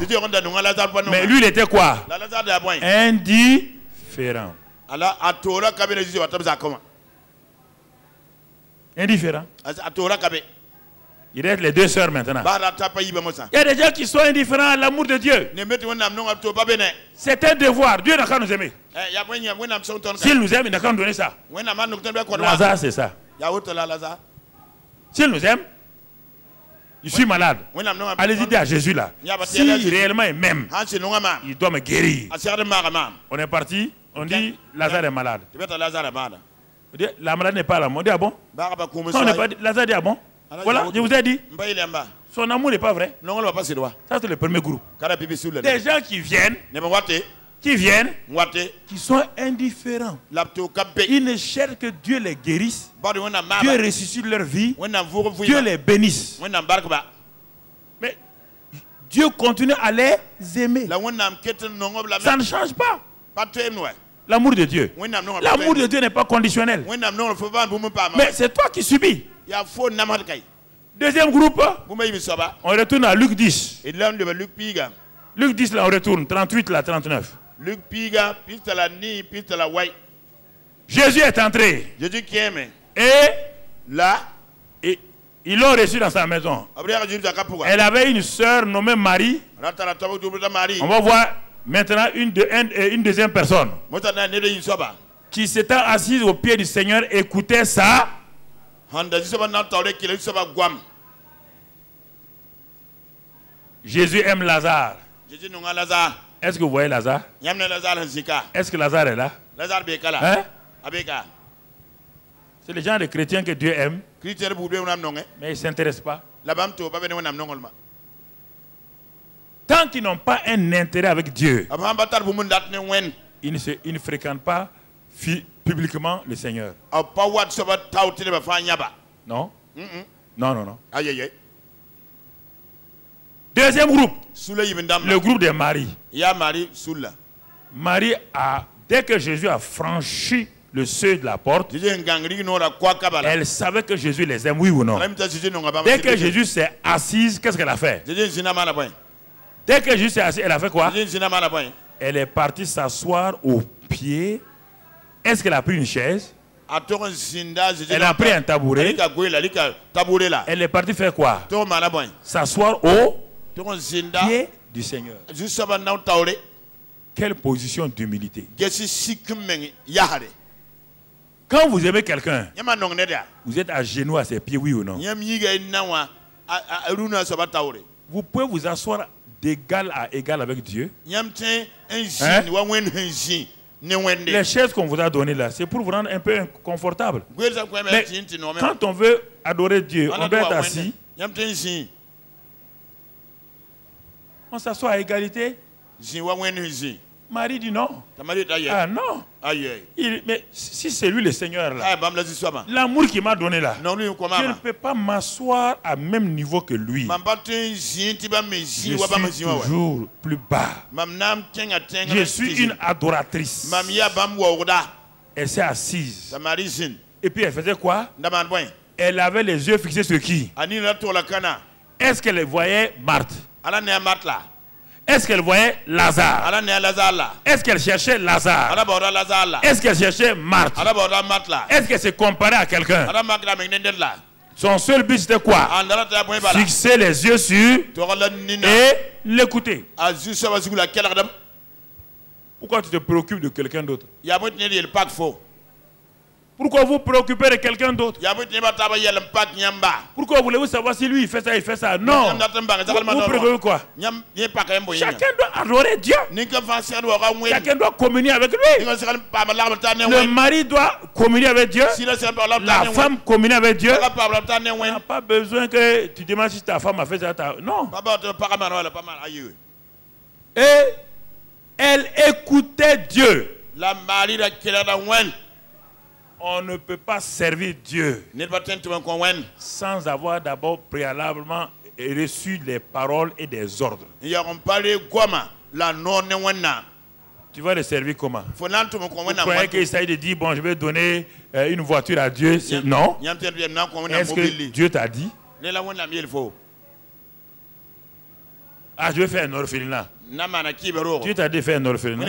[SPEAKER 1] Mais lui, il était quoi? Indifférent. Indifférent. Il reste les deux sœurs maintenant. Il y a des gens qui sont indifférents à l'amour de Dieu. C'est un devoir. Dieu n'a qu'à nous aimer. S'il nous aime, il n'a qu'à nous donner ça. Lazare, c'est ça. S'il nous aime, je suis malade. Allez-y dire à Jésus là. Si réellement il m'aime, il doit me guérir. On est parti, on dit Lazare est malade. La maladie n'est pas là. On dit ah bon? Quand on n'est pas dit, Lazare dit ah bon? Voilà, je vous ai dit. Son amour n'est pas vrai. Ça c'est le premier groupe. Des gens qui viennent, qui sont indifférents. Ils ne cherchent que Dieu les guérisse, Dieu ressuscite leur vie, Dieu les bénisse. Mais Dieu continue à les aimer. Ça ne change pas. L'amour de Dieu. L'amour de Dieu n'est pas conditionnel. Mais c'est toi qui subis. Deuxième groupe, on retourne à Luc 10. Luc 10 là on retourne, 38 là, 39. Jésus est entré. Et là, ils l'ont reçu dans sa maison. Elle avait une sœur nommée Marie. On va voir maintenant une deuxième personne qui s'étant assise au pied du Seigneur écoutait ça. Jésus aime Lazare. Est-ce que vous voyez Lazare? Est-ce que Lazare est là? Hein? C'est le genre de chrétiens que Dieu aime, mais ils ne s'intéressent pas. Tant qu'ils n'ont pas un intérêt avec Dieu, ils ne fréquentent pas publiquement le Seigneur. Non? Non, non, non. Deuxième groupe, le groupe de Marie. Marie dès que Jésus a franchi le seuil de la porte, elle savait que Jésus les aime, oui ou non? Dès que Jésus s'est assise, qu'est-ce qu'elle a fait? Dès que Jésus s'est assis, elle a fait quoi? Elle est partie s'asseoir au pied. Est-ce qu'elle a pris une chaise? Elle a pris un tabouret. Elle est partie faire quoi? S'asseoir au pied du Seigneur. Quelle position d'humilité. Quand vous aimez quelqu'un, vous êtes à genoux à ses pieds, oui ou non? Vous pouvez vous asseoir d'égal à égal avec Dieu. Hein? Les chaises qu'on vous a données là, c'est pour vous rendre un peu inconfortable. Mais quand on veut adorer Dieu, on doit être assis. On s'assoit à égalité. Marie dit non. Ah non. Mais si c'est lui le Seigneur là, l'amour qu'il m'a donné là, je ne peux pas m'asseoir à même niveau que lui. Je suis toujours plus bas. Je suis une adoratrice. Elle s'est assise. Et puis elle faisait quoi? Elle avait les yeux fixés sur qui? Est-ce qu'elle voyait Marthe? Est-ce qu'elle voyait Lazare? Est-ce qu'elle cherchait Lazare? Est-ce qu'elle cherchait Marthe? Est-ce qu'elle s'est comparée à quelqu'un? Son seul but c'était quoi? Fixer les yeux sur et l'écouter. Pourquoi tu te préoccupes de quelqu'un d'autre? Pourquoi vous préoccupez de quelqu'un d'autre? Pourquoi voulez-vous savoir si lui il fait ça? Non. Vous préoccupez quoi? Chacun doit adorer Dieu. Chacun doit communier avec lui. Le mari doit communier avec Dieu. La femme communier avec Dieu. Il n'y a pas besoin que tu demandes si ta femme a fait ça. Non. Et elle écoutait Dieu. On ne peut pas servir Dieu sans avoir d'abord préalablement reçu les paroles et des ordres. Tu vas le servir comment? Vous croyez qu'il s'agit de dire, bon, je vais donner une voiture à Dieu? Non. Est-ce que Dieu t'a dit? Ah, je vais faire un orphelinat. Dieu t'a dit de faire un orphelinat.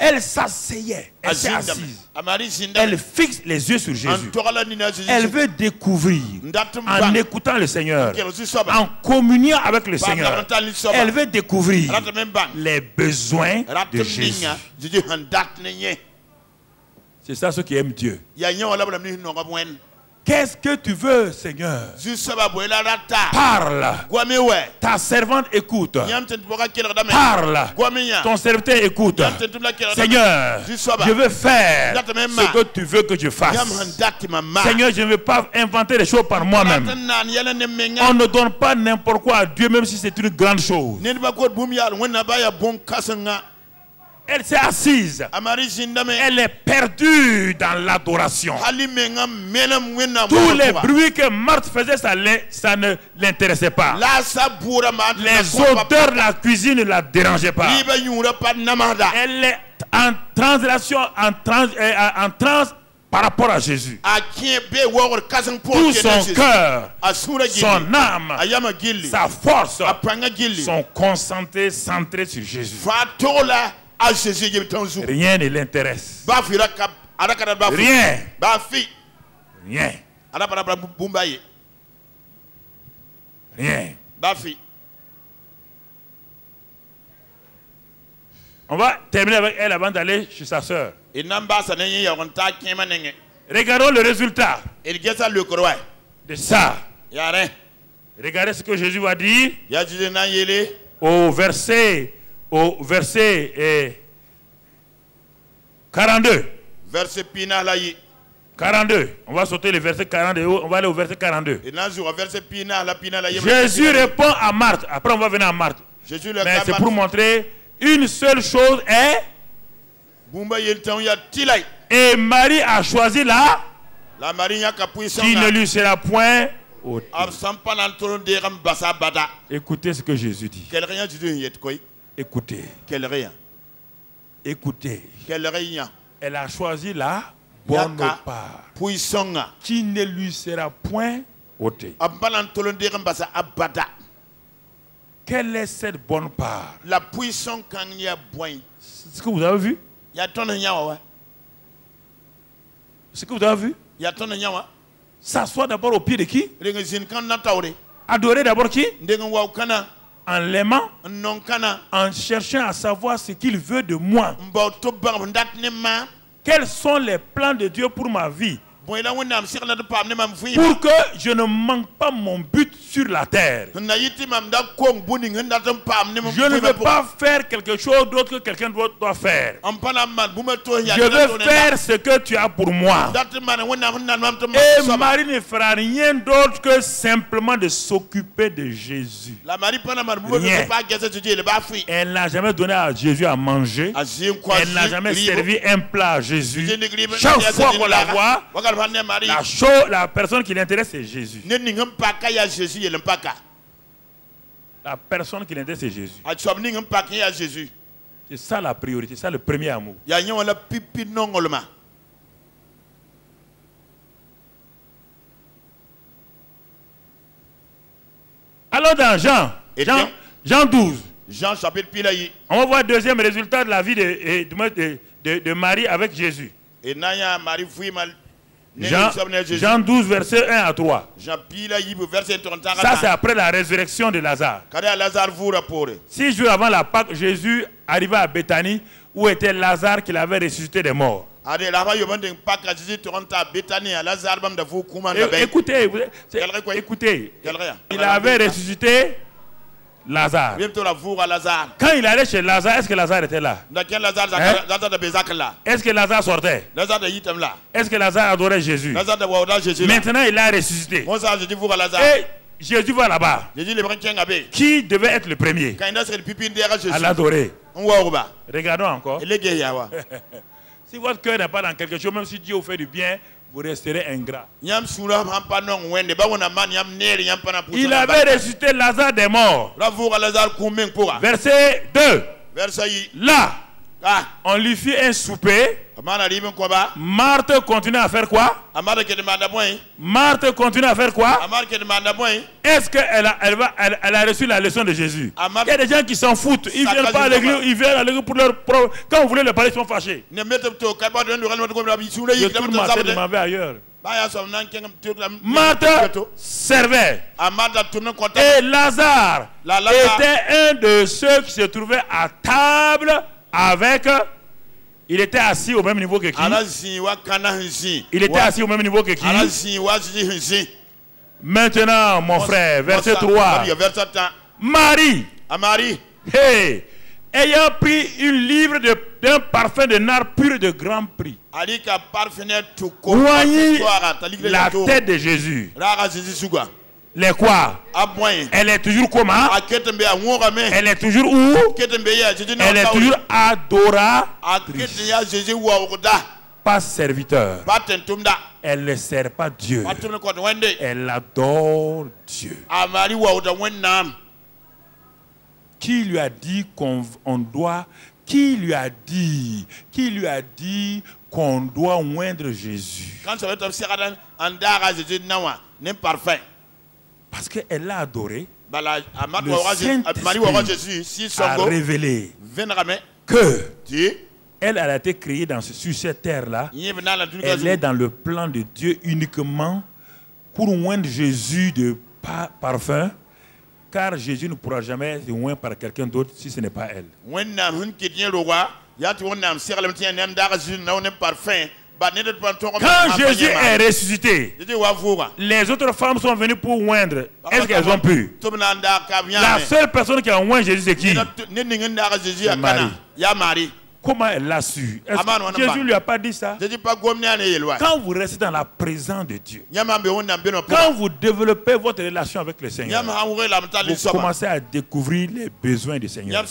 [SPEAKER 1] Elle s'asseyait, elle s'est assise. Elle fixe les yeux sur Jésus. Elle veut découvrir en écoutant le Seigneur, en communiant avec le Seigneur. Elle veut découvrir les besoins de Jésus. C'est ça ceux qui aiment Dieu. Qu'est-ce que tu veux, Seigneur? Parle. Ta servante écoute. Parle. Ton serviteur écoute. Seigneur, je veux faire ce que tu veux que je fasse. Seigneur, je ne veux pas inventer les choses par moi-même. On ne donne pas n'importe quoi à Dieu, même si c'est une grande chose. Elle s'est assise. Elle est perdue dans l'adoration. Tous les bruits que Marthe faisait, ça ne l'intéressait pas. Les odeurs de la cuisine ne la dérangeaient pas. Elle est en translation, en transe par rapport à Jésus. Tout son cœur, son âme, sa force sont concentrés, centrés sur Jésus. Rien ne l'intéresse. Rien. Rien. Rien. On va terminer avec elle avant d'aller chez sa soeur. Regardons le résultat de ça. Regardez ce que Jésus va dire au verset 42.
[SPEAKER 2] Verset
[SPEAKER 1] 42. On va sauter le verset 42. On va aller au verset 42. Jésus répond à Marthe. Après, on va venir à Marthe. Mais c'est pour montrer une seule chose est. Et Marie a choisi la qui ne lui sera point ôtée. Écoutez ce que Jésus dit. Écoutez. Écoutez. Elle a choisi la bonne part qui ne lui sera point ôtée. Quelle est cette bonne part?
[SPEAKER 2] La puissance quand il y a boin.
[SPEAKER 1] Ce que vous avez vu? Ce que vous avez vu? S'asseoir d'abord au pied de qui? Adorer d'abord qui? En l'aimant, en cherchant à savoir ce qu'il veut de moi. Quels sont les plans de Dieu pour ma vie? Pour que je ne manque pas mon but sur la terre. Je ne veux pas faire quelque chose d'autre que quelqu'un d'autre doit faire. Je veux faire ce que tu as pour moi. Et Marie ne fera rien d'autre que simplement de s'occuper de Jésus. Rien. Elle n'a jamais donné à Jésus à manger. Elle n'a jamais servi un plat à Jésus. Chaque fois qu'on la voit, la personne qui l'intéresse, c'est Jésus. La personne qui l'intéresse, c'est Jésus. C'est ça la priorité, c'est ça le premier amour. Alors dans Jean, Jean 12.
[SPEAKER 2] Jean chapitre pilayi.
[SPEAKER 1] On va voir le deuxième résultat de la vie de Marie avec Jésus. Jean 12, verset 1 à 3. Ça, c'est après la résurrection de Lazare. 6 jours avant la Pâque, Jésus arriva à Béthanie, où était Lazare qu'il avait ressuscité des morts. Écoutez, il avait ressuscité Lazare. Quand il allait chez Lazare, est-ce que Lazare était là? Est-ce que Lazare sortait? Est-ce que Lazare adorait Jésus? Maintenant, il a ressuscité. Et Jésus va là-bas. Qui devait être le premier à l'adorer? Regardons encore. Si votre cœur n'est pas dans quelque chose, même si Dieu vous fait du bien, vous resterez ingrat. Il avait ressuscité Lazare des morts. Verset 2. Là, on lui fit un souper. Marthe continue à faire quoi? Marthe continue à faire quoi? Est-ce qu'elle a reçu la leçon de Jésus? Il y a des gens qui s'en foutent. Ils viennent pas à l'église, ils viennent à l'église pour leur propre. Quand vous voulez leur parler, ils sont fâchés. Je tourne ma tête, je m'en vais ailleurs. Marthe servait. Et Lazare était un de ceux qui se trouvaient à table avec. Il était assis au même niveau que qui? Il était assis au même niveau que qui? Maintenant, mon frère, verset 3. Marie, hey, ayant pris une livre d'un parfum de nard pur de grand prix, oignit la tête de Jésus. Les quoi? Elle est toujours comment? Elle est toujours où? Elle est toujours adoratrice. Pas serviteur. Elle ne sert pas Dieu. Elle adore Dieu. Qui lui a dit qu'on doit? Qui lui a dit qu'on doit oindre Jésus? Parce qu'elle l'a adoré. Le Saint-Esprit a révélé que elle a été créée sur cette terre-là. Elle est dans le plan de Dieu uniquement pour oindre Jésus de parfum. Car Jésus ne pourra jamais être oint par quelqu'un d'autre si ce n'est pas elle. Quand Jésus est ressuscité, les autres femmes sont venues pour oindre. Est-ce qu'elles ont pu? La seule personne qui a oint Jésus, c'est qui? C'est Marie. Comment elle l'a su? Jésus ne lui a pas dit ça? Quand vous restez dans la présence de Dieu, quand vous développez votre relation avec le Seigneur, vous commencez à découvrir les besoins du Seigneur.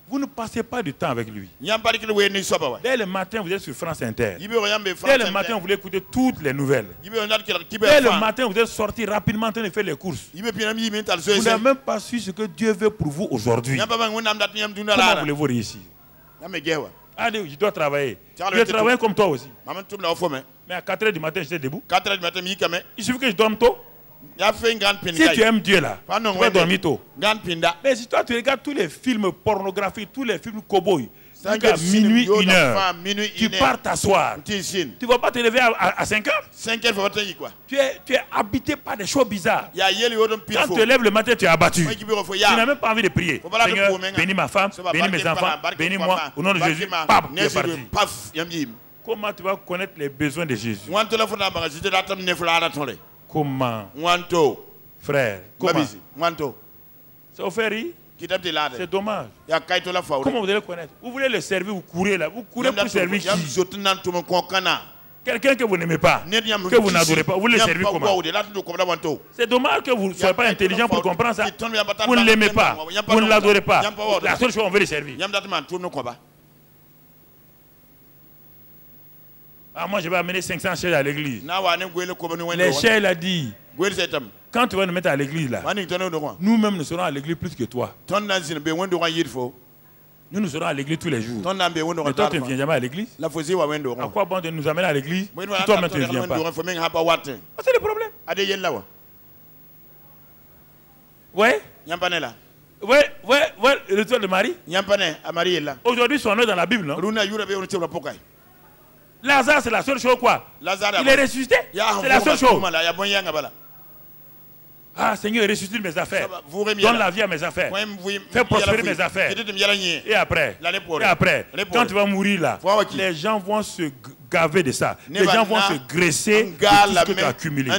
[SPEAKER 1] Vous ne passez pas du temps avec lui. Dès le matin, vous êtes sur France Inter. Dès le matin, vous voulez écouter toutes les nouvelles. Dès le matin, vous êtes sorti rapidement en train de faire les courses. Vous n'avez même pas su ce que Dieu veut pour vous aujourd'hui. Comment voulez-vous réussir? Allez, je dois travailler. Je dois travailler comme toi aussi. Mais à 4 h du matin, j'étais debout. Il suffit que je dorme tôt. Si tu aimes Dieu là, tu vas dormir tôt. Mais si toi tu regardes tous les films pornographiques, tous les films cow-boys, jusqu'à minuit, 1 heure, tu pars t'asseoir. Tu ne vas pas te lever à 5 heures. Tu es habité par des choses bizarres. Quand tu te lèves le matin, tu es abattu. Tu n'as même pas envie de prier. Seigneur, bénis ma femme, bénis mes enfants, bénis-moi. Au nom de Jésus, paf, tu es parti. Comment tu vas connaître les besoins de Jésus? Comment? Frère, comment? C'est offert. C'est dommage. Comment vous allez connaître? Vous voulez le servir, vous courez là. Vous courez pour servir qui? Quelqu'un que vous n'aimez pas, que vous n'adorez pas. Vous voulez le servir comment? C'est dommage que vous ne soyez pas intelligent pour comprendre ça. Vous ne l'aimez pas. Vous ne l'adorez pas. La seule chose, on veut le servir. Ah, moi je vais amener 500 chaises à l'église. Les chaises, il a dit, quand tu vas nous mettre à l'église là, nous-mêmes nous serons à l'église plus que toi. Nous serons à l'église tous les jours. Mais toi tu ne viens jamais à l'église. À quoi bon de nous amener à l'église si toi-même tu ne viens pas? C'est le problème. Ouais. Ouais, le retour de Marie. Aujourd'hui, son nom est dans la Bible, non? Lazare, c'est la seule chose quoi? Il est ressuscité. C'est la seule chose. Ah, Seigneur, ressuscite mes affaires. Donne la vie à mes affaires. Fais prospérer mes affaires. Et après, quand tu vas mourir là, les gens vont se gaver de ça. Les gens vont se graisser de tout ce que tu as accumulé.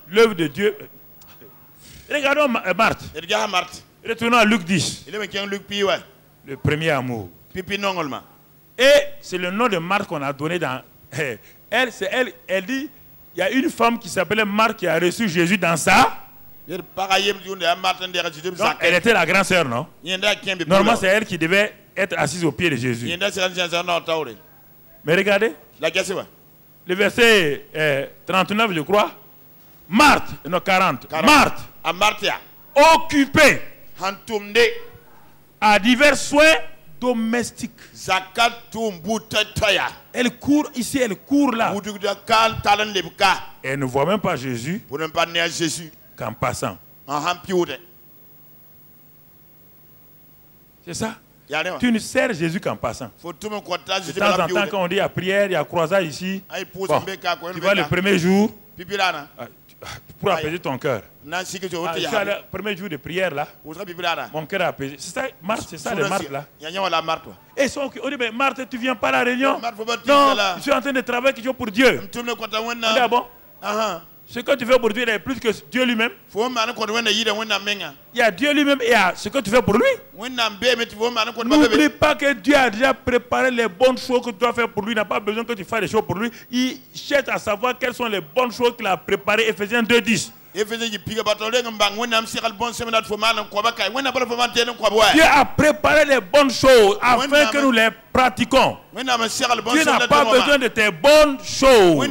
[SPEAKER 1] L'œuvre de Dieu. Regardons Marthe. Retournons à Luc 10. Le premier amour. Et c'est le nom de Marthe qu'on a donné dans... Elle dit, il y a une femme qui s'appelait Marthe qui a reçu Jésus dans ça. Donc, elle était la grande sœur, non? Normalement, c'est elle qui devait être assise au pied de Jésus. Mais regardez, le verset 39, je crois. Marthe, non 40. Marthe, occupée à divers soins domestiques. Elle court ici, elle court là. Elle ne voit même pas Jésus qu'en passant. C'est ça? Tu ne sers Jésus qu'en passant. De temps en temps, quand on dit à prière, il y a croisage ici. Bon, tu vois le premier jour, pour apaiser ton cœur. Le premier jour de prière là, mon cœur a apaisé. C'est ça, Marthe, c'est ça les Marthe là. Et on dit, mais Marthe, tu viens pas à la réunion? Non, je suis en train de travailler quelque chose pour Dieu. On dit, ah bon? Ce que tu fais pour Dieu, il y a plus que Dieu lui-même. Il y a Dieu lui-même et il y a ce que tu fais pour lui. N'oublie pas que Dieu a déjà préparé les bonnes choses que tu dois faire pour lui. Il n'a pas besoin que tu fasses des choses pour lui. Il cherche à savoir quelles sont les bonnes choses qu'il a préparées. Ephésiens 2:10. Dieu a préparé les bonnes choses afin que nous les pratiquons. Dieu n'a pas besoin de tes bonnes choses.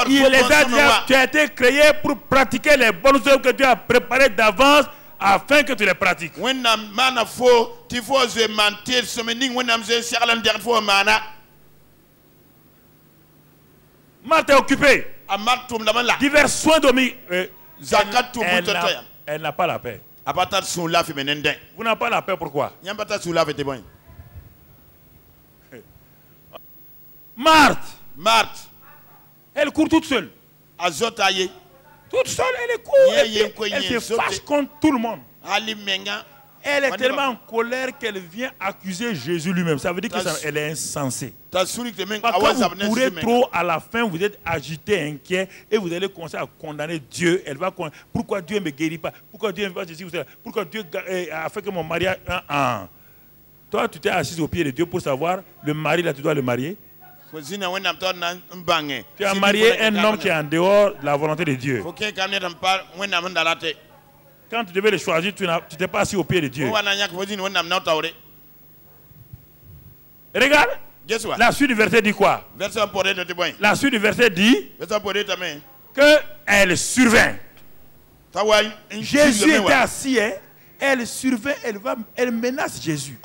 [SPEAKER 1] Il les a déjà, tu as été créé pour pratiquer les bonnes choses que Dieu a préparées d'avance afin que tu les pratiques. Marthe est occupée. Divers soins domestiques. Elle n'a pas la paix. Vous n'avez pas la paix, pourquoi? Marthe, elle court toute seule. Toute seule, elle court. Elle se fâche contre tout le monde. Elle est tellement en colère qu'elle vient accuser Jésus lui-même. Ça veut dire qu'elle est insensée. Parce que quand vous courez trop, à la fin, vous êtes agité, inquiet, et vous allez commencer à condamner Dieu. Elle va condamner. Pourquoi Dieu ne me guérit pas? Pourquoi Dieu ne me fait pas? Pourquoi Dieu a fait que mon mariage... Toi, tu t'es assis au pied de Dieu pour savoir, le mari, là, tu dois le marier. Tu as marié un homme qui est en dehors de la volonté de Dieu. Quand tu devais le choisir, tu t'es pas assis au pied de Dieu. Regarde, la suite du verset dit quoi? La suite du verset dit qu'elle survint. Jésus était assis, elle surveille, elle menace Jésus.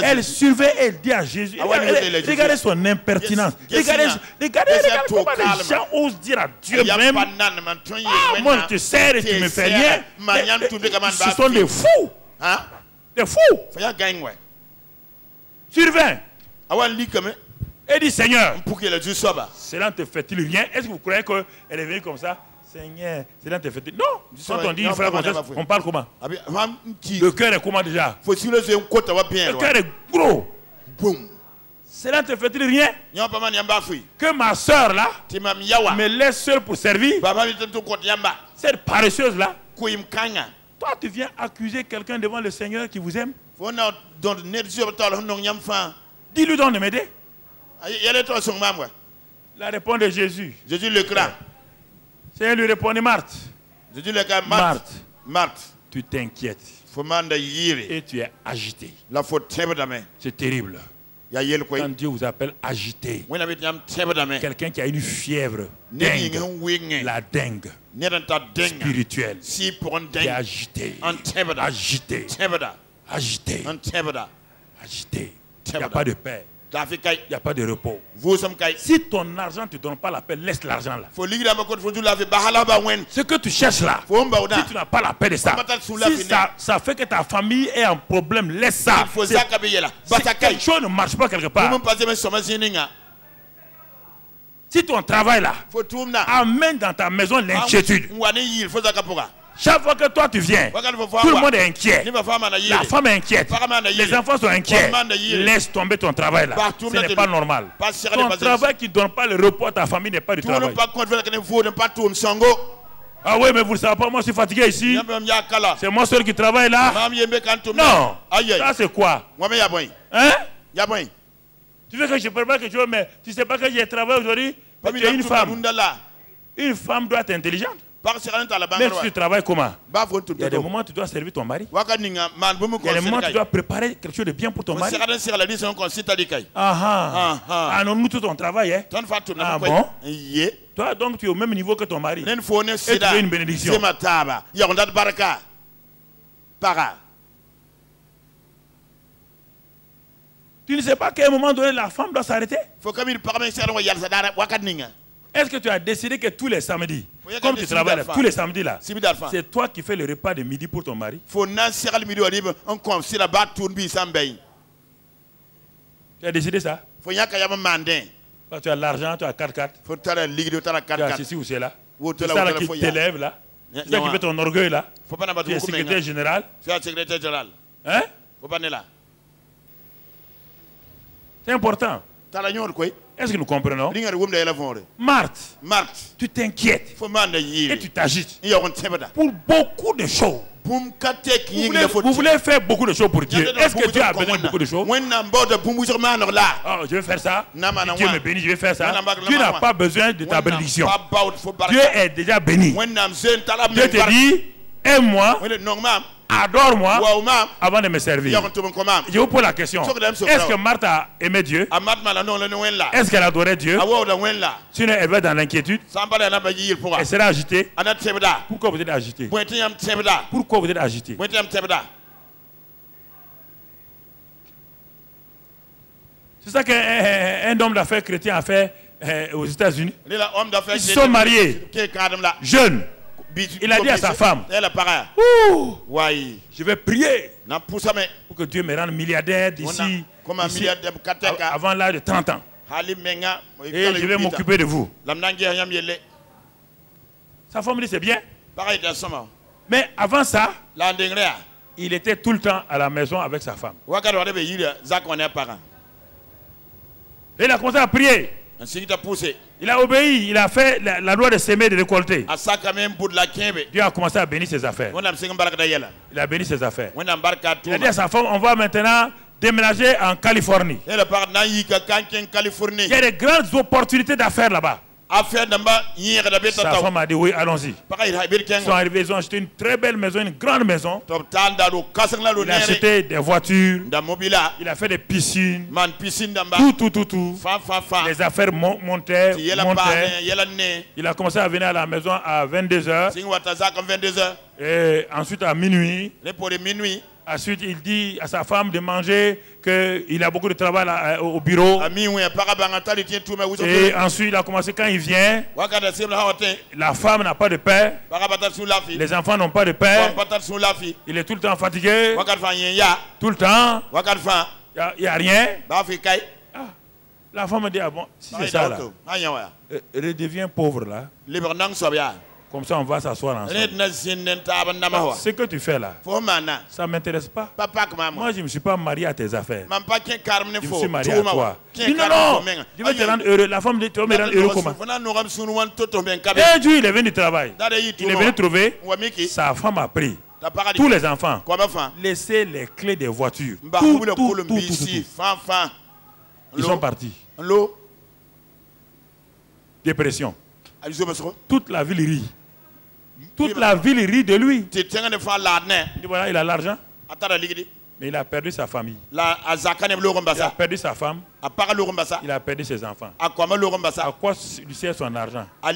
[SPEAKER 1] Elle surveille, elle dit à Jésus. Regardez son impertinence. Regardez comment les gens osent dire à Dieu même. Ah, moi je te sers et tu ne me fais rien. Ce sont des fous. Des fous. Surveille. Et dit, Seigneur, cela ne te fait-il rien? Est-ce que vous croyez qu'elle est venue comme ça? Seigneur, cela te fait. Non, quand on dit il faut la conteste, on parle comment? Le cœur est comment déjà? Le cœur est gros. Cela ne te fait-il rien? Que ma soeur là me laisse seule pour servir? Cette paresseuse là. Toi, tu viens accuser quelqu'un devant le Seigneur qui vous aime? Dis-lui donc de m'aider. La réponse de Jésus.
[SPEAKER 2] Jésus le craint.
[SPEAKER 1] Seigneur lui répondit, Marthe.
[SPEAKER 2] Marthe,
[SPEAKER 1] tu t'inquiètes. Et tu es agité. C'est terrible. Quand Dieu vous appelle agité, quelqu'un qui a une fièvre dingue, la dengue spirituelle, qui est agité, agité, agité, agité. Il n'y a pas de paix. Il n'y a pas de repos. Si ton argent ne te donne pas la paix, laisse l'argent là. Ce que tu cherches là, si tu n'as pas la paix de ça, si ça fait que ta famille est en problème, laisse ça. Si quelque chose ne marche pas quelque part, si ton travail là amène dans ta maison l'inquiétude, chaque fois que toi tu viens, tout le monde est inquiet. La femme est inquiète. Les enfants sont inquiets. Laisse tomber ton travail là. Ce n'est pas normal. Ton travail qui ne donne pas le repos à ta famille n'est pas du travail. Ah oui, mais vous ne savez pas, moi je suis fatigué ici. C'est moi seul qui travaille là. Non. Ça c'est quoi? Hein? Tu veux que je prépare quelque chose, mais tu ne sais pas que j'ai travaillé aujourd'hui? Tu es une femme. Une femme doit être intelligente. Même si tu travailles comment? Il y a des moments où tu dois servir ton mari. Il y a des moments où tu dois préparer quelque chose de bien pour ton mari. Ah non, nous tout ton travail. Hein? Ah bon? Toi donc tu es au même niveau que ton mari. Et tu es une bénédiction. Tu ne sais pas qu'à un moment donné la femme doit s'arrêter? Est-ce que tu as décidé que tous les samedis, comme tu travailles là, tous les samedis là, c'est toi qui fais le repas de midi pour ton mari? Tu as décidé ça? Tu as l'argent, tu as 4x4. Tu as ceci ou cela. C'est ça là qui t'élève là. C'est ça qui fait ton orgueil là. Tu es secrétaire général. Hein? C'est important. Est-ce que nous comprenons? Marthe, tu t'inquiètes et tu t'agites pour beaucoup de choses. Vous voulez faire beaucoup de choses pour Dieu. Est-ce que Dieu a besoin de beaucoup de choses? Oh, je vais faire ça. Dieu me bénit, je vais faire ça. Dieu n'a pas besoin de ta bénédiction. Dieu est déjà béni. Dieu te dit, aime-moi, adore-moi avant de me servir. Je vous pose la question. Est-ce que Marthe a aimé Dieu? Est-ce qu'elle adorait Dieu? Sinon elle va dans l'inquiétude. Elle sera agitée. Pourquoi vous êtes agité? Pourquoi vous êtes agité? C'est ça qu'un homme d'affaires chrétien a fait aux États-Unis. Ils se sont mariés, jeunes. Il a dit à sa femme, je vais prier pour que Dieu me rende milliardaire d'ici avant l'âge de 30 ans. Et je vais m'occuper de vous. Sa femme dit c'est bien. Mais avant ça, il était tout le temps à la maison avec sa femme. Et il a commencé à prier. Il a obéi, il a fait la loi de s'aimer et de récolter. Dieu a commencé à bénir ses affaires. Il a béni ses affaires. Il a dit à sa femme, on va maintenant déménager en Californie. Il y a de grandes opportunités d'affaires là-bas. Sa femme a dit oui, allons-y. Ils sont arrivés, ils ont acheté une très belle maison, une grande maison. Il a acheté des voitures. Il a fait des piscines. Tout. Les affaires montaient. Il a commencé à venir à la maison à 22h. Et ensuite à minuit. Ensuite, il dit à sa femme de manger, qu'il a beaucoup de travail au bureau. Et ensuite, il a commencé quand il vient. La femme n'a pas de paix. Les enfants n'ont pas de paix. Il est tout le temps fatigué. Tout le temps. Il n'y a rien. La femme me dit, ah bon, si c'est ça là, redevient pauvre là. Comme ça, on va s'asseoir ensemble. Ce que tu fais là, ça ne m'intéresse pas. Moi, je ne me suis pas marié à tes affaires. Je me suis marié à toi. Dis non, je vais te rendre heureux. La femme dit, tu vas me rendre heureux comment? Et Dieu, il est venu du travail. Il est venu trouver. Sa femme a pris tous les enfants. Laissez les clés des voitures. Tout. Ils sont partis. Dépression. Toute la ville rit. Toute la ville rit de lui. Il dit voilà, il a l'argent. Mais il a perdu sa famille. Il a perdu sa femme. Il a perdu ses enfants. À quoi lui sert son argent? Et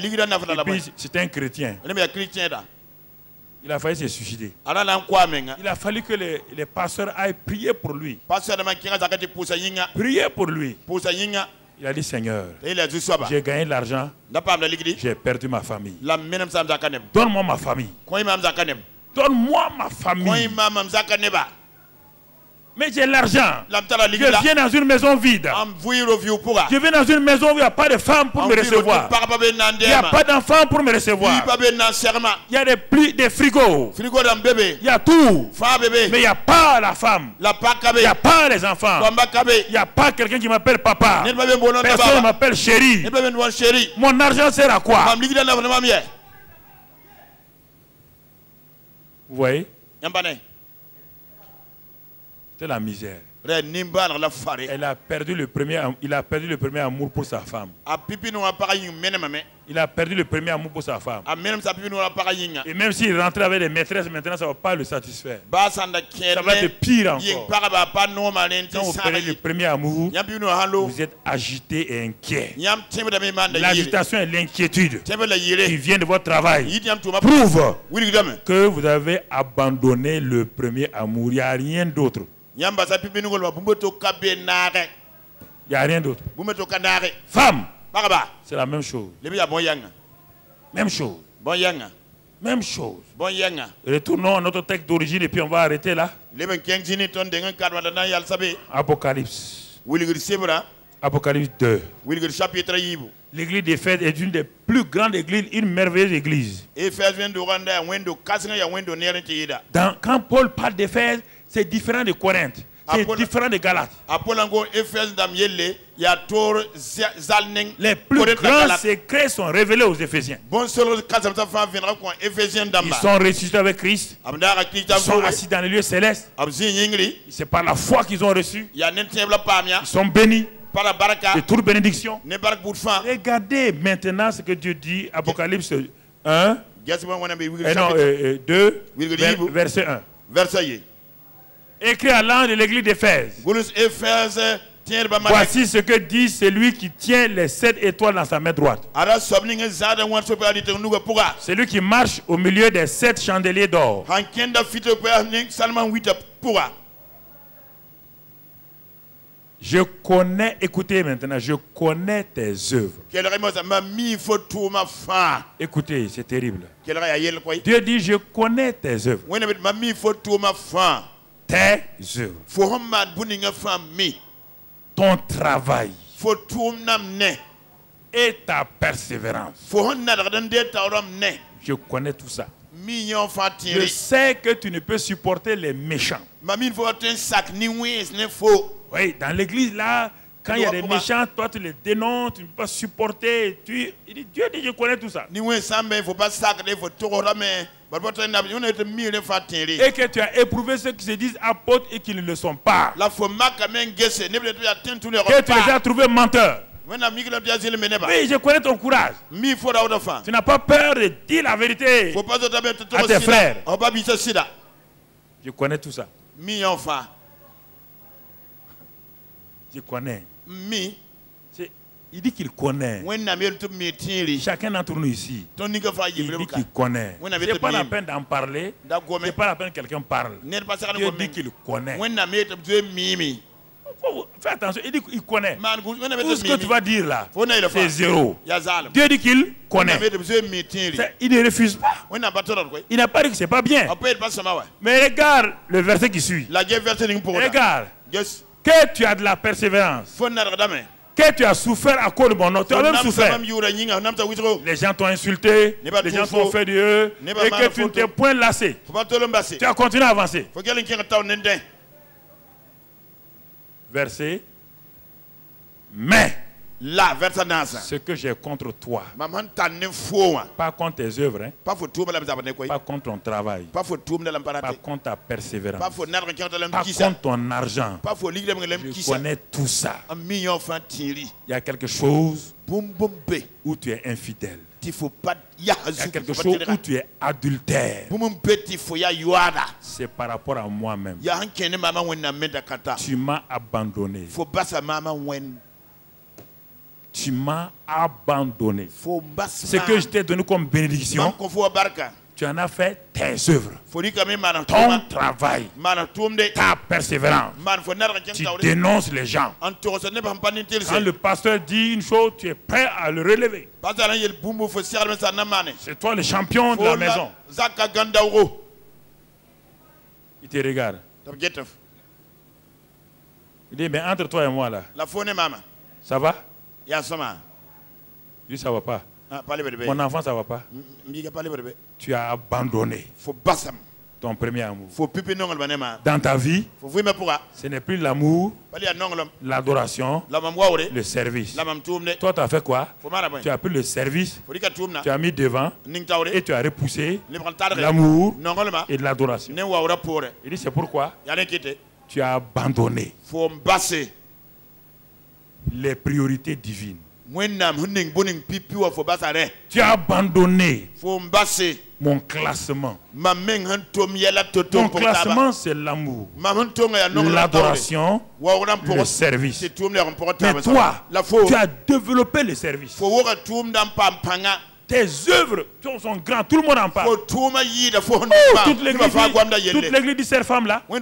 [SPEAKER 1] puis c'est un chrétien. Il a failli se suicider. Il a fallu que les pasteurs aillent prier pour lui. Prier pour lui. Il a dit, Seigneur, j'ai gagné de l'argent, j'ai perdu ma famille. Donne-moi ma famille. Donne-moi ma famille. Mais j'ai l'argent. Je viens dans une maison vide. Je viens dans une maison où il n'y a pas de femme pour me recevoir. Il n'y a pas d'enfant pour me recevoir. Il y a des frigos. Il y a tout. Mais il n'y a pas la femme. Il n'y a pas les enfants. Il n'y a pas quelqu'un qui m'appelle papa. Personne ne m'appelle chéri. Mon argent sert à quoi? Vous voyez? C'est la misère. Il a perdu le premier amour pour sa femme. Il a perdu le premier amour pour sa femme. Et même s'il rentrait avec des maîtresses, maintenant ça ne va pas le satisfaire. Ça va être pire encore. Quand vous perdez le premier amour, vous êtes agité et inquiet. L'agitation et l'inquiétude qui viennent de votre travail prouvent que vous avez abandonné le premier amour. Il n'y a rien d'autre. Il n'y a rien d'autre. Femme, c'est la même chose. Même chose. Même chose. Retournons à notre texte d'origine et puis on va arrêter là. Apocalypse. Apocalypse 2. L'église d'Éphèse est une des plus grandes églises, une merveilleuse église. Quand Paul parle d'Éphèse, c'est différent de Corinthe. C'est différent de Galates. Les plus grands secrets sont révélés aux Éphésiens. Ils sont ressuscités avec Christ. Ils sont assis dans les lieux célestes. C'est par la foi qu'ils ont reçu. Ils sont bénis de toute bénédiction. Regardez maintenant ce que Dieu dit, Apocalypse 1, 2, verset 1. Écrit à l'ange de l'église d'Éphèse. Voici ce que dit celui qui tient les 7 étoiles dans sa main droite. Celui qui marche au milieu des 7 chandeliers d'or. Je connais, écoutez maintenant, je connais tes œuvres. Écoutez, c'est terrible. Dieu dit, je connais tes œuvres. Tes œuvres. Ton travail. Et ta persévérance. Je connais tout ça. Je sais que tu ne peux supporter les méchants. Oui, dans l'église là, quand il y a des méchants, toi tu les dénonces, tu ne peux pas supporter. Dieu dit, je connais tout ça. Et que tu as éprouvé ceux qui se disent apôtres et qui ne le sont pas. Que tu les as trouvés menteurs. Oui, je connais ton courage. Tu n'as pas peur de dire la vérité à tes frères. Je connais tout ça. Je connais. Il dit qu'il connaît. Chacun d'entre nous ici, il dit qu'il connaît. Ce n'est pas la peine d'en parler. Ce n'est pas la peine que quelqu'un parle. Dieu dit qu'il connaît. Fais attention, il dit qu'il connaît. Tout ce que tu vas dire là, c'est zéro. Dieu dit qu'il connaît. Il ne refuse pas. Il n'a pas dit que ce n'est pas bien. Mais regarde le verset qui suit. Regarde. Que tu as de la persévérance. Que tu as souffert à cause de mon nom. Tu as même souffert. Les gens t'ont insulté. Les gens t'ont fait de eux. Et que tu ne t'es point lassé. Tu as continué à avancer. Verset. Mais ce que j'ai contre toi, pas contre tes œuvres, hein, pas contre ton travail, pas contre ta persévérance, pas contre ton argent. Je connais tout ça. Il y a quelque chose où tu es infidèle. Il y a quelque chose où tu es adultère. C'est par rapport à moi-même. Tu m'as abandonné. Tu m'as abandonné. Ce que je t'ai donné comme bénédiction, tu en as fait tes œuvres, ton travail, ta persévérance. Tu dénonces les gens. Quand le pasteur dit une chose, tu es prêt à le relever. C'est toi le champion de la maison. Il te regarde. Il dit, mais entre toi et moi là, ça va? Il dit, ça va pas. Mon enfant, ça va pas. Tu as abandonné ton premier amour. Dans ta vie, ce n'est plus l'amour, l'adoration, le service. Toi, tu as fait quoi? Tu as pris le service, tu as mis devant et tu as repoussé l'amour et l'adoration. Il dit, c'est pourquoi tu as abandonné les priorités divines. Tu as abandonné mon classement. Mon classement, c'est l'amour, l'adoration, le service. Mais toi, tu as développé le service. Tes œuvres sont grandes, tout le monde en parle. Oh, toute l'église dit cette femme-là. Oh,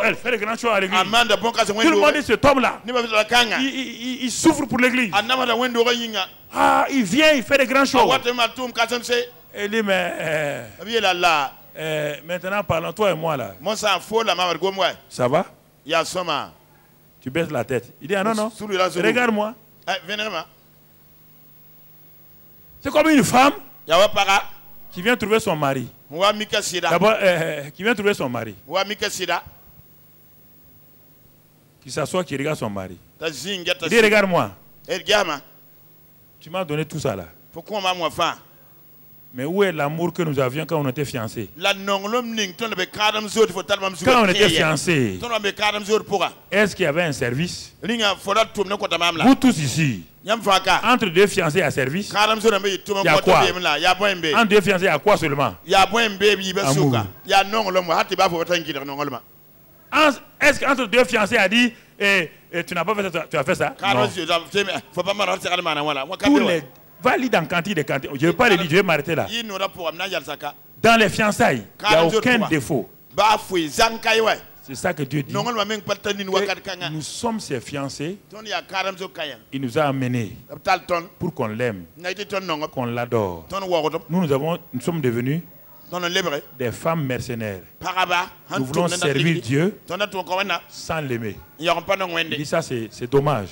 [SPEAKER 1] elle fait de grandes choses à l'église. Tout le monde dit cet homme-là. Il souffre pour l'église. Ah, il vient, il fait de grandes choses. Elle dit, mais maintenant parlons, toi et moi là. Ça va? Tu baisses la tête. Il dit, ah non, non, regarde-moi. C'est comme une femme qui vient trouver son mari. D'abord, qui vient trouver son mari. Qui s'assoit, qui regarde son mari. Il dit, regarde-moi. Tu m'as donné tout ça là. Mais où est l'amour que nous avions quand on était fiancés? Quand on était fiancés, est-ce qu'il y avait un service? Vous tous ici, entre deux fiancés à service, il y a quoi? Entre deux fiancés, il y a quoi seulement? Amour. Est-ce qu'entre deux fiancés a dit tu n'as pas fait ça, tu as fait ça? Non. Tous les va lire dans Cantique des Cantiques. Je ne vais pas le lire, je vais m'arrêter là. Dans les fiançailles, il n'y a aucun défaut. C'est ça que Dieu dit. Que nous sommes ses fiancés. Il nous a amenés pour qu'on l'aime, qu'on l'adore. Nous sommes devenus des femmes mercenaires. Nous voulons servir Dieu sans l'aimer. Il dit ça, c'est dommage.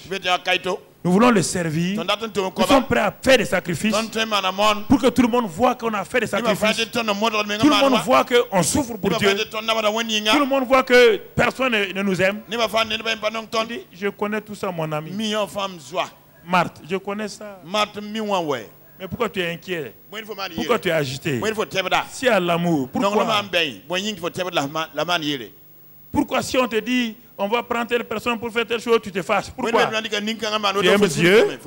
[SPEAKER 1] Nous voulons le servir. Nous sommes prêts à faire des sacrifices pour que tout le monde voit qu'on a fait des sacrifices. Tout le monde voit qu'on souffre pour Dieu. Tout le monde voit que personne ne nous aime. Il dit, je connais tout ça, mon ami. Marthe, je connais ça. Mais pourquoi tu es inquiet? Pourquoi tu es agité? Si à l'amour, pourquoi si on te dit on va prendre telle personne pour faire telle chose, tu te fâches? Pourquoi? Tu aimes Dieu,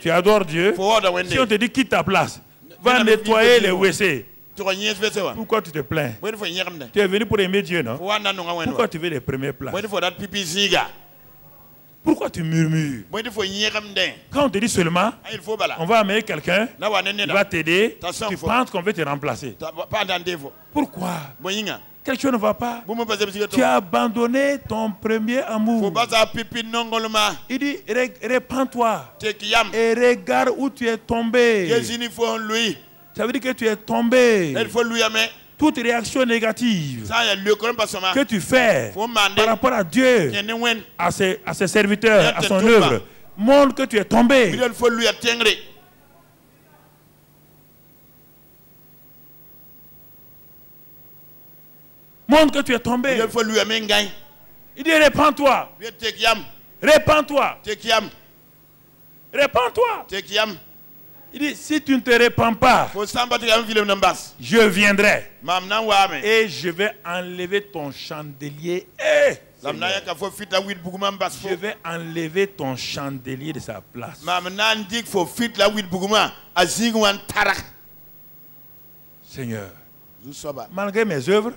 [SPEAKER 1] tu adores Dieu. Si on te dit quitte ta place, va nettoyer les WC, pourquoi tu te plains? Tu es venu pour aimer Dieu, non? Pourquoi tu veux les premières places? Pourquoi tu murmures? Quand on te dit seulement on va amener quelqu'un, il va t'aider, tu penses qu'on veut te remplacer. Pourquoi? Quelque chose ne va pas. Tu as abandonné ton premier amour. Il dit, répands-toi et regarde où tu es tombé. Ça veut dire que tu es tombé. Toute réaction négative que tu fais par rapport à Dieu, à ses serviteurs, à son œuvre, montre que tu es tombé. Montre que tu es tombé. Il dit, répands-toi. Répands-toi. Répands-toi. Il dit, si tu ne te répands pas, je viendrai et je vais enlever ton chandelier. Je vais enlever ton chandelier de sa place. Seigneur, malgré mes œuvres,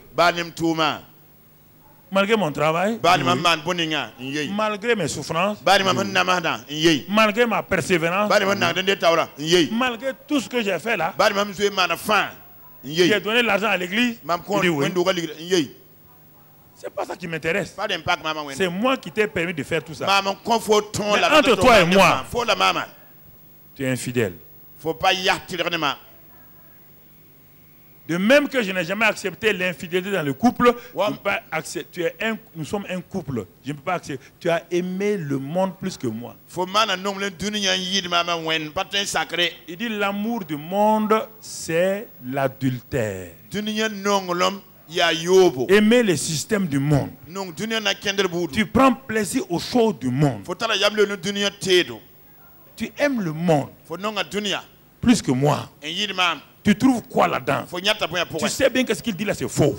[SPEAKER 1] malgré mon travail, malgré mes souffrances, malgré ma persévérance, malgré tout ce que j'ai fait là, qui a donné l'argent à l'église, il dit oui. C'est pas ça qui m'intéresse. C'est moi qui t'ai permis de faire tout ça. Mais entre toi et moi, tu es infidèle. De même que je n'ai jamais accepté l'infidélité dans le couple, nous sommes un couple. Je ne peux pas accepter. Tu as aimé le monde plus que moi. Il dit l'amour du monde, c'est l'adultère. Aimer le système du monde. Tu prends plaisir aux choses du monde. Tu aimes le monde plus que moi. Tu trouves quoi là-dedans? Tu sais bien que ce qu'il dit là c'est faux.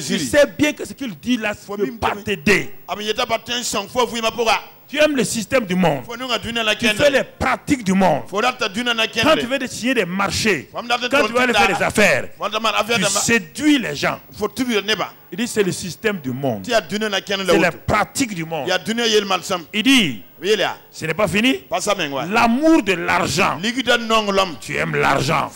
[SPEAKER 1] Tu sais bien que ce qu'il dit là ne peut pas t'aider. Tu aimes le système du monde. Tu fais les pratiques du monde. Quand tu veux signer des marchés, quand tu veux aller faire des affaires, tu séduis les gens. Il dit c'est le système du monde. C'est les pratiques du monde. Il dit ce n'est pas fini. L'amour de l'argent. Tu aimes l'argent.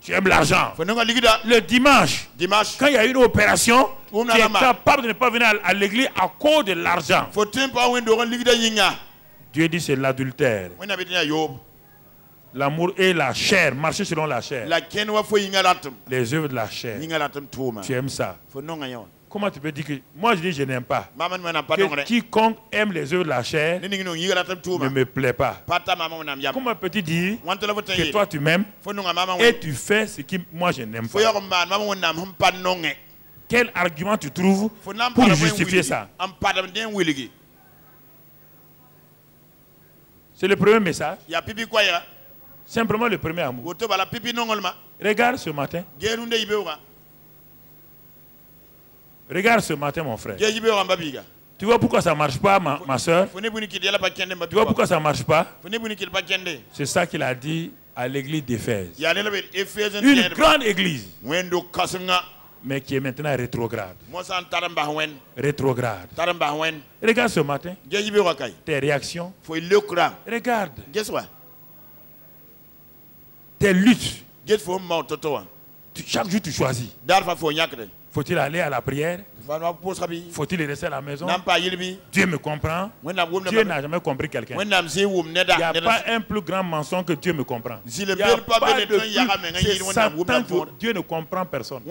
[SPEAKER 1] Tu aimes l'argent. Le dimanche, quand il y a une opération, tu es capable de ne pas venir à l'église à cause de l'argent. Dieu dit c'est l'adultère. L'amour et la chair, marcher selon la chair. Les œuvres de la chair. Tu aimes ça. Comment tu peux dire que... Moi je dis je n'aime pas. Que quiconque aime les œuvres de la chair ne me plaît pas. Comment peux-tu dire que toi tu m'aimes et tu fais ce que moi je n'aime pas? Quel argument tu trouves pour justifier ça? C'est le premier message. Simplement le premier amour. Regarde ce matin. Regarde ce matin, mon frère. Tu vois pourquoi ça ne marche pas, ma soeur? Tu vois pourquoi ça ne marche pas? C'est ça qu'il a dit à l'église d'Éphèse. Une grande église, mais qui est maintenant rétrograde. Rétrograde. Regarde ce matin. Tes réactions. Regarde. Tes luttes. Chaque jour tu choisis. Faut-il aller à la prière? Faut-il rester à la maison? Dieu me comprend. Dieu n'a jamais compris quelqu'un. Il n'y a pas un plus grand mensonge que Dieu me comprend. Il n'y a pas de plus. C'est Satan que Dieu ne comprend personne.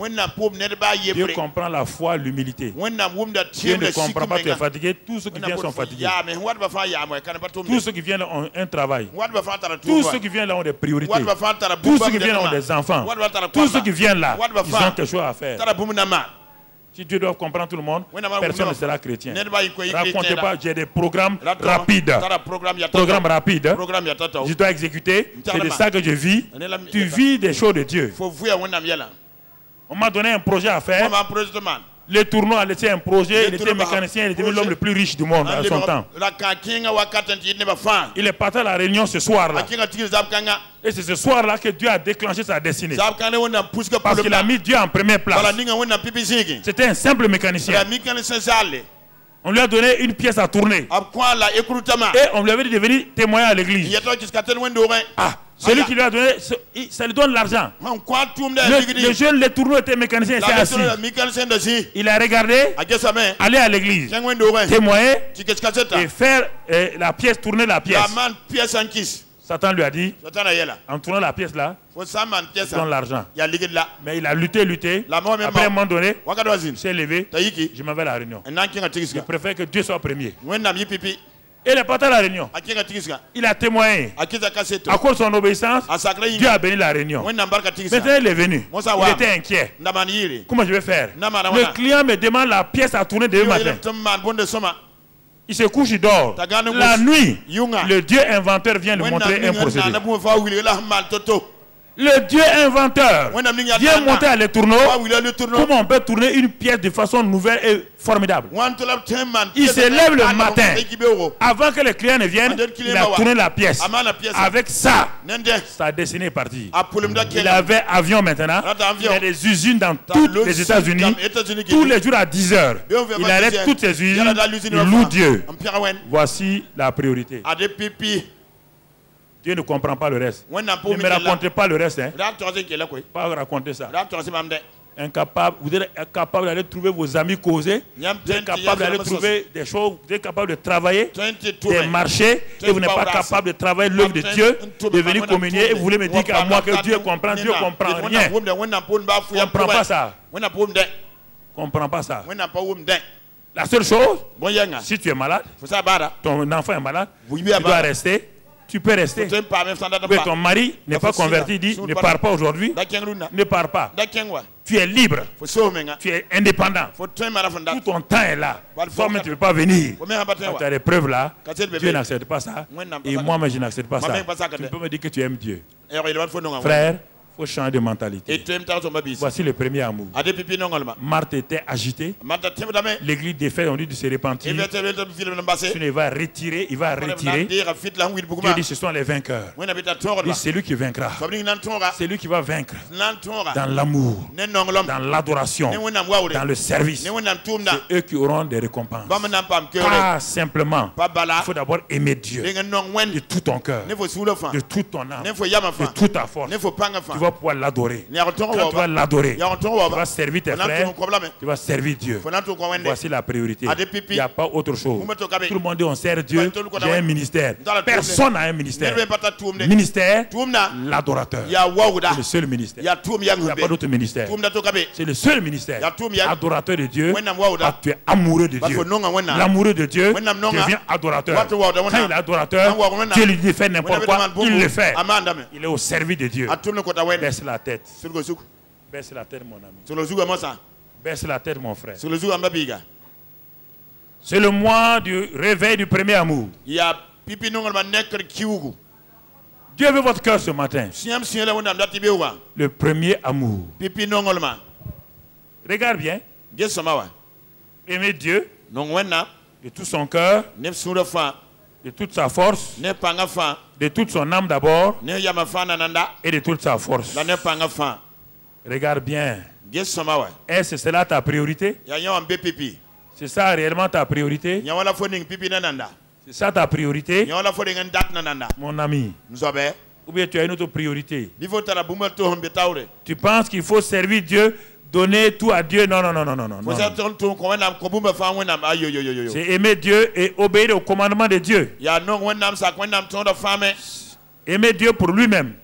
[SPEAKER 1] Dieu comprend la foi, l'humilité. Dieu ne comprend pas que tu es fatigué. Tous ceux qui viennent sont fatigués. Tous ceux qui viennent là ont un travail. Tous ceux qui viennent là ont des priorités. Tous ceux qui viennent là ont des enfants. Tous ceux qui viennent là, ils ont quelque chose à faire. Si Dieu doit comprendre tout le monde, personne ne sera chrétien. Racontez pas, j'ai des programmes rapides. Programmes rapides. Je dois exécuter. C'est de ça que je vis. Tu vis des choses de Dieu. On m'a donné un projet à faire. Le tournoi a laissé un projet, il était mécanicien, il était l'homme le plus riche du monde à son temps. Il est parti à la réunion ce soir-là. Et c'est ce soir-là que Dieu a déclenché sa destinée. Parce qu'il a mis Dieu en première place. C'était un simple mécanicien. On lui a donné une pièce à tourner. Et on lui avait dit de venir témoigner à l'église. Ah, celui qui lui a donné, ça lui donne l'argent. Le jeune, le tournoi était mécanicien, il s'est assis. Il a regardé, aller à l'église, témoigner et faire la pièce, tourner la pièce. Satan lui a dit, en tournant la pièce là, il donne l'argent. Mais il a lutté. Après un moment donné, il s'est levé, je m'en vais à la réunion. Je préfère que Dieu soit premier. Et il est parti à la réunion. Il a témoigné. À cause de son obéissance, Dieu a béni la réunion. Maintenant il est venu. Il était inquiet. Comment je vais faire? Le client me demande la pièce à tourner demain matin. Il se couche, il dort. La nuit, le Dieu inventeur vient lui montrer un procédé. Le Dieu inventeur vient monter à l'étourneau. Comment on peut tourner une pièce de façon nouvelle et formidable? Il se lève le matin. Avant que le client ne vienne, il a tourné la pièce. Avec ça, sa destinée est partie. Il avait avion maintenant. Il y a des usines dans tous les États-Unis. Tous les jours à 10 h. Il arrête toutes ces usines. Il loue Dieu. Voici la priorité. Dieu ne comprend pas le reste. Ne me racontez pas le reste. Hein. Pas raconter ça. Incapable, vous êtes incapable d'aller trouver vos amis causer. Vous êtes incapable d'aller trouver des choses. Vous êtes capable de travailler, des marchés. Et vous n'êtes pas capable de travailler l'œuvre de Dieu, de venir communier. Et vous voulez me dire qu'à moi que Dieu comprend. Dieu comprend rien. On ne comprend pas ça. On ne comprend pas ça. La seule chose, si tu es malade, ton enfant est malade, tu dois rester. Tu peux rester. Mais ton mari n'est pas converti, dit ne pars pas aujourd'hui. Ne pars pas. Tu es libre. Tu es indépendant. Tout ton temps est là. Toi-même, tu ne peux pas venir. Tu as des preuves là. Dieu n'accepte pas ça. Et moi-même, je n'accepte pas ça. Tu peux me dire que tu aimes Dieu. Frère, il faut changer de mentalité. Voici le premier amour. Marthe était agitée. L'église des faits ont dit de se repentir. Il va retirer. Dieu dit ce sont les vainqueurs. C'est lui qui vaincra. C'est lui qui va vaincre. Dans l'amour, dans l'adoration, dans le service. C'est eux qui auront des récompenses. Pas simplement. Il faut d'abord aimer Dieu de tout ton cœur, de toute ton âme, de toute ta force. Tu vas pouvoir l'adorer. Quand tu vas l'adorer, tu vas servir tes frères, tu vas servir Dieu. Voici la priorité. Il n'y a pas autre chose. Tout le monde dit on sert Dieu, j'ai un ministère. Personne n'a un ministère. Ministère, l'adorateur. C'est le seul ministère. Il n'y a pas d'autre ministère. C'est le seul ministère. Adorateur de Dieu. Tu es amoureux de Dieu. L'amoureux de Dieu devient adorateur. Quand il est adorateur, Dieu lui dit fais n'importe quoi, il le fait. Il est au service de Dieu. Baisse la tête. Baisse la tête, mon ami. Baisse la tête, mon frère. C'est le mois du réveil du premier amour. Dieu veut votre cœur ce matin. Le premier amour. Regarde bien. Aimer Dieu de tout son cœur, de toute sa force, de toute son âme d'abord, et de toute sa force. Regarde bien. Est-ce cela ta priorité? C'est ça réellement ta priorité? C'est ça ta priorité? Mon ami. Ou bien tu as une autre priorité? Tu penses qu'il faut servir Dieu, donner tout à Dieu? Non. C'est aimer Dieu et obéir au commandement de Dieu. Aimer Dieu pour lui-même.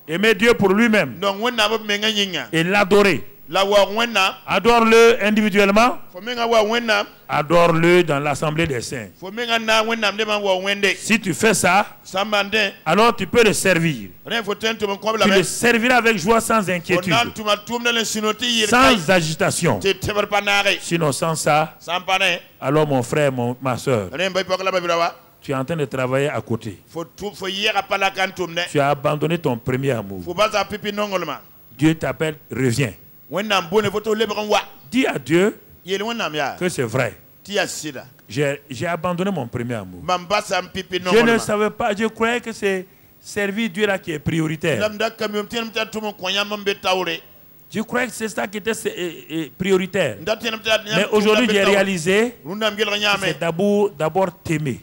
[SPEAKER 1] Aimer Dieu pour lui-même. Et l'adorer. Adore-le individuellement. Adore-le dans l'assemblée des saints. Si tu fais ça, alors tu peux le servir. Tu le serviras avec joie, sans inquiétude, sans agitation. Sinon, sans ça, alors mon frère, ma soeur, tu es en train de travailler à côté. Tu as abandonné ton premier amour. Dieu t'appelle, reviens. Dis à Dieu que c'est vrai. J'ai abandonné mon premier amour. Je ne savais pas, je croyais que c'est servir Dieu là qui est prioritaire. Je croyais que c'est ça qui était prioritaire. Mais aujourd'hui, j'ai réalisé que c'est d'abord t'aimer.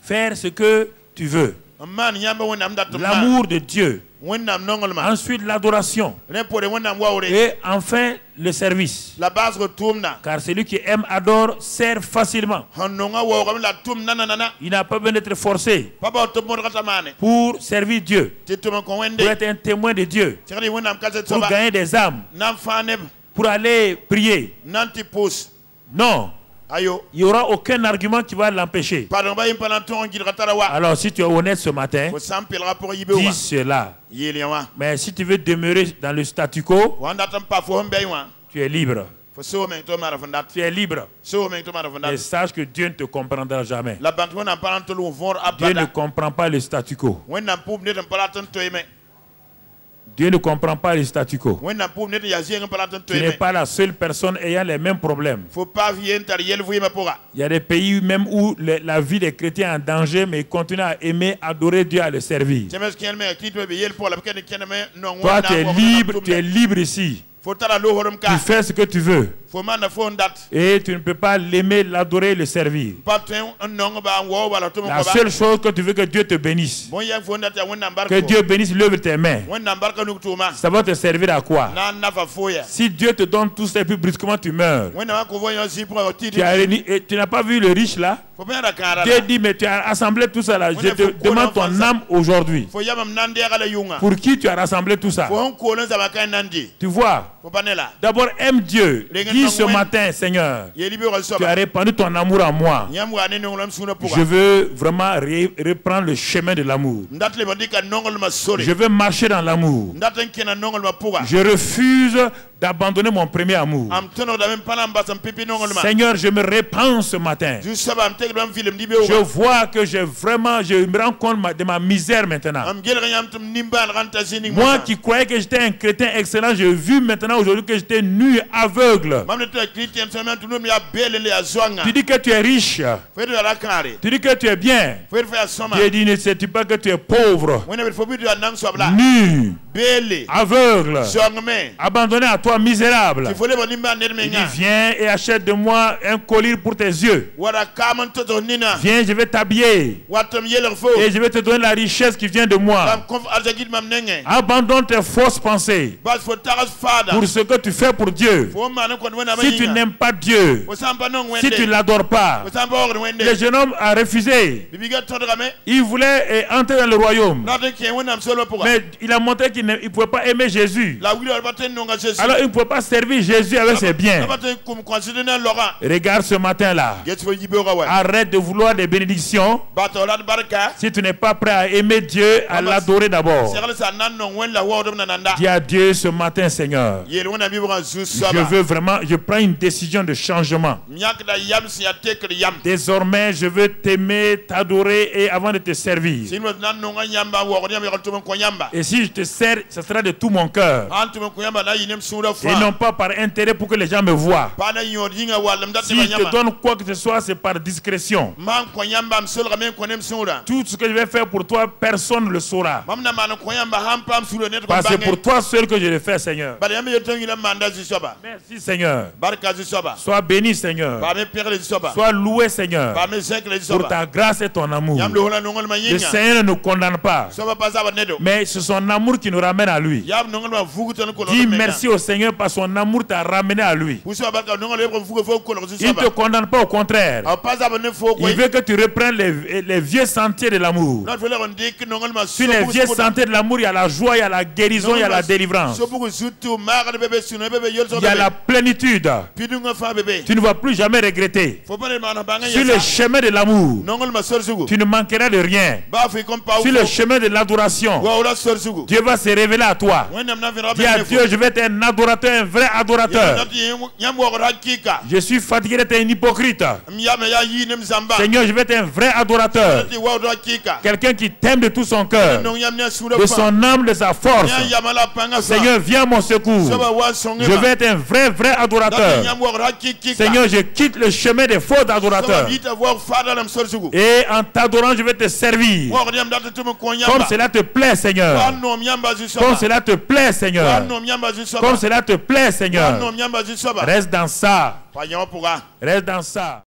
[SPEAKER 1] Faire ce que tu veux. L'amour de Dieu. Ensuite l'adoration. Et enfin le service. Car celui qui aime, adore, sert facilement. Il n'a pas besoin d'être forcé pour servir Dieu, pour être un témoin de Dieu, pour gagner des âmes, pour aller prier. Non. Il n'y aura aucun argument qui va l'empêcher. Alors si tu es honnête ce matin, dis cela. Mais si tu veux demeurer dans le statu quo, tu es libre. Tu es libre. Et sache que Dieu ne te comprendra jamais. Dieu ne comprend pas le statu quo. Dieu ne comprend pas le statu quo. Tu n'es pas la seule personne ayant les mêmes problèmes. Il y a des pays même où la vie des chrétiens est en danger, mais ils continuent à aimer, adorer Dieu, à le servir. Toi, tu es libre ici. Tu fais ce que tu veux. Et tu ne peux pas l'aimer, l'adorer, le servir. La seule chose que tu veux que Dieu te bénisse, que Dieu bénisse l'œuvre de tes mains, ça va te servir à quoi? Si Dieu te donne tout ça et puis brusquement tu meurs, tu n'as pas vu le riche là? Dieu dit, mais tu as rassemblé tout ça là, je te demande ton âme aujourd'hui. Pour qui tu as rassemblé tout ça? Tu vois? D'abord aime Dieu. Dis ce matin, Seigneur, tu as répandu ton amour en moi. Je veux vraiment reprendre le chemin de l'amour. Je veux marcher dans l'amour. Je refuse d'abandonner mon premier amour. Seigneur, je me répands ce matin. Je vois que je me rends compte de ma misère maintenant. Moi qui croyais que j'étais un chrétien excellent, j'ai vu maintenant aujourd'hui que j'étais nu, aveugle. Tu dis que tu es riche. Tu dis que tu es bien. Dieu dit, ne sais-tu pas que tu es pauvre, nu, aveugle, abandonné à toi, misérable. Il dit, viens et achète de moi un collier pour tes yeux. Viens, je vais t'habiller et je vais te donner la richesse qui vient de moi. Abandonne tes fausses pensées pour ce que tu fais pour Dieu. Si tu n'aimes pas Dieu, si tu ne l'adores pas, le jeune homme a refusé. Il voulait entrer dans le royaume, mais il a montré qu'il ne pouvait pas aimer Jésus. Alors il ne pouvait pas servir Jésus avec ses biens. Regarde ce matin là. Arrête de vouloir des bénédictions si tu n'es pas prêt à aimer Dieu, à l'adorer d'abord. Dis à Dieu ce matin, Seigneur, je veux vraiment, je prends une décision de changement. Désormais, je veux t'aimer, t'adorer et avant de te servir. Et si je te sers, ce sera de tout mon cœur. Et non pas par intérêt pour que les gens me voient. Si je te donne quoi que ce soit, c'est par discrétion. Tout ce que je vais faire pour toi, personne ne le saura. Parce que c'est pour toi seul que je le fais, Seigneur. Merci, Seigneur. Sois béni, Seigneur. Sois loué, Seigneur, pour ta grâce et ton amour. Le Seigneur ne nous condamne pas, mais c'est son amour qui nous ramène à lui. Dis merci au Seigneur parce que son amour t'a ramené à lui. Il ne te condamne pas, au contraire. Il veut que tu reprennes les vieux sentiers de l'amour. Sur les vieux sentiers de l'amour, il y a la joie, il y a la guérison, il y a la délivrance. Il y a la plénitude. Tu ne vas plus jamais regretter. Sur le chemin de l'amour, tu ne manqueras de rien. Sur le chemin de l'adoration, Dieu va se révéler à toi. Dis à Dieu, je vais être un adorateur, un vrai adorateur. Je suis fatigué d'être un hypocrite. Seigneur, je vais être un vrai adorateur. Quelqu'un qui t'aime de tout son cœur, de son âme, de sa force. Seigneur, viens à mon secours. Je vais être un vrai adorateur. Seigneur, je quitte le chemin des faux adorateurs. Et en t'adorant, je vais te servir. Comme cela te plaît, Seigneur. Comme cela te plaît, Seigneur. Comme cela te plaît, Seigneur. Reste dans ça. Reste dans ça.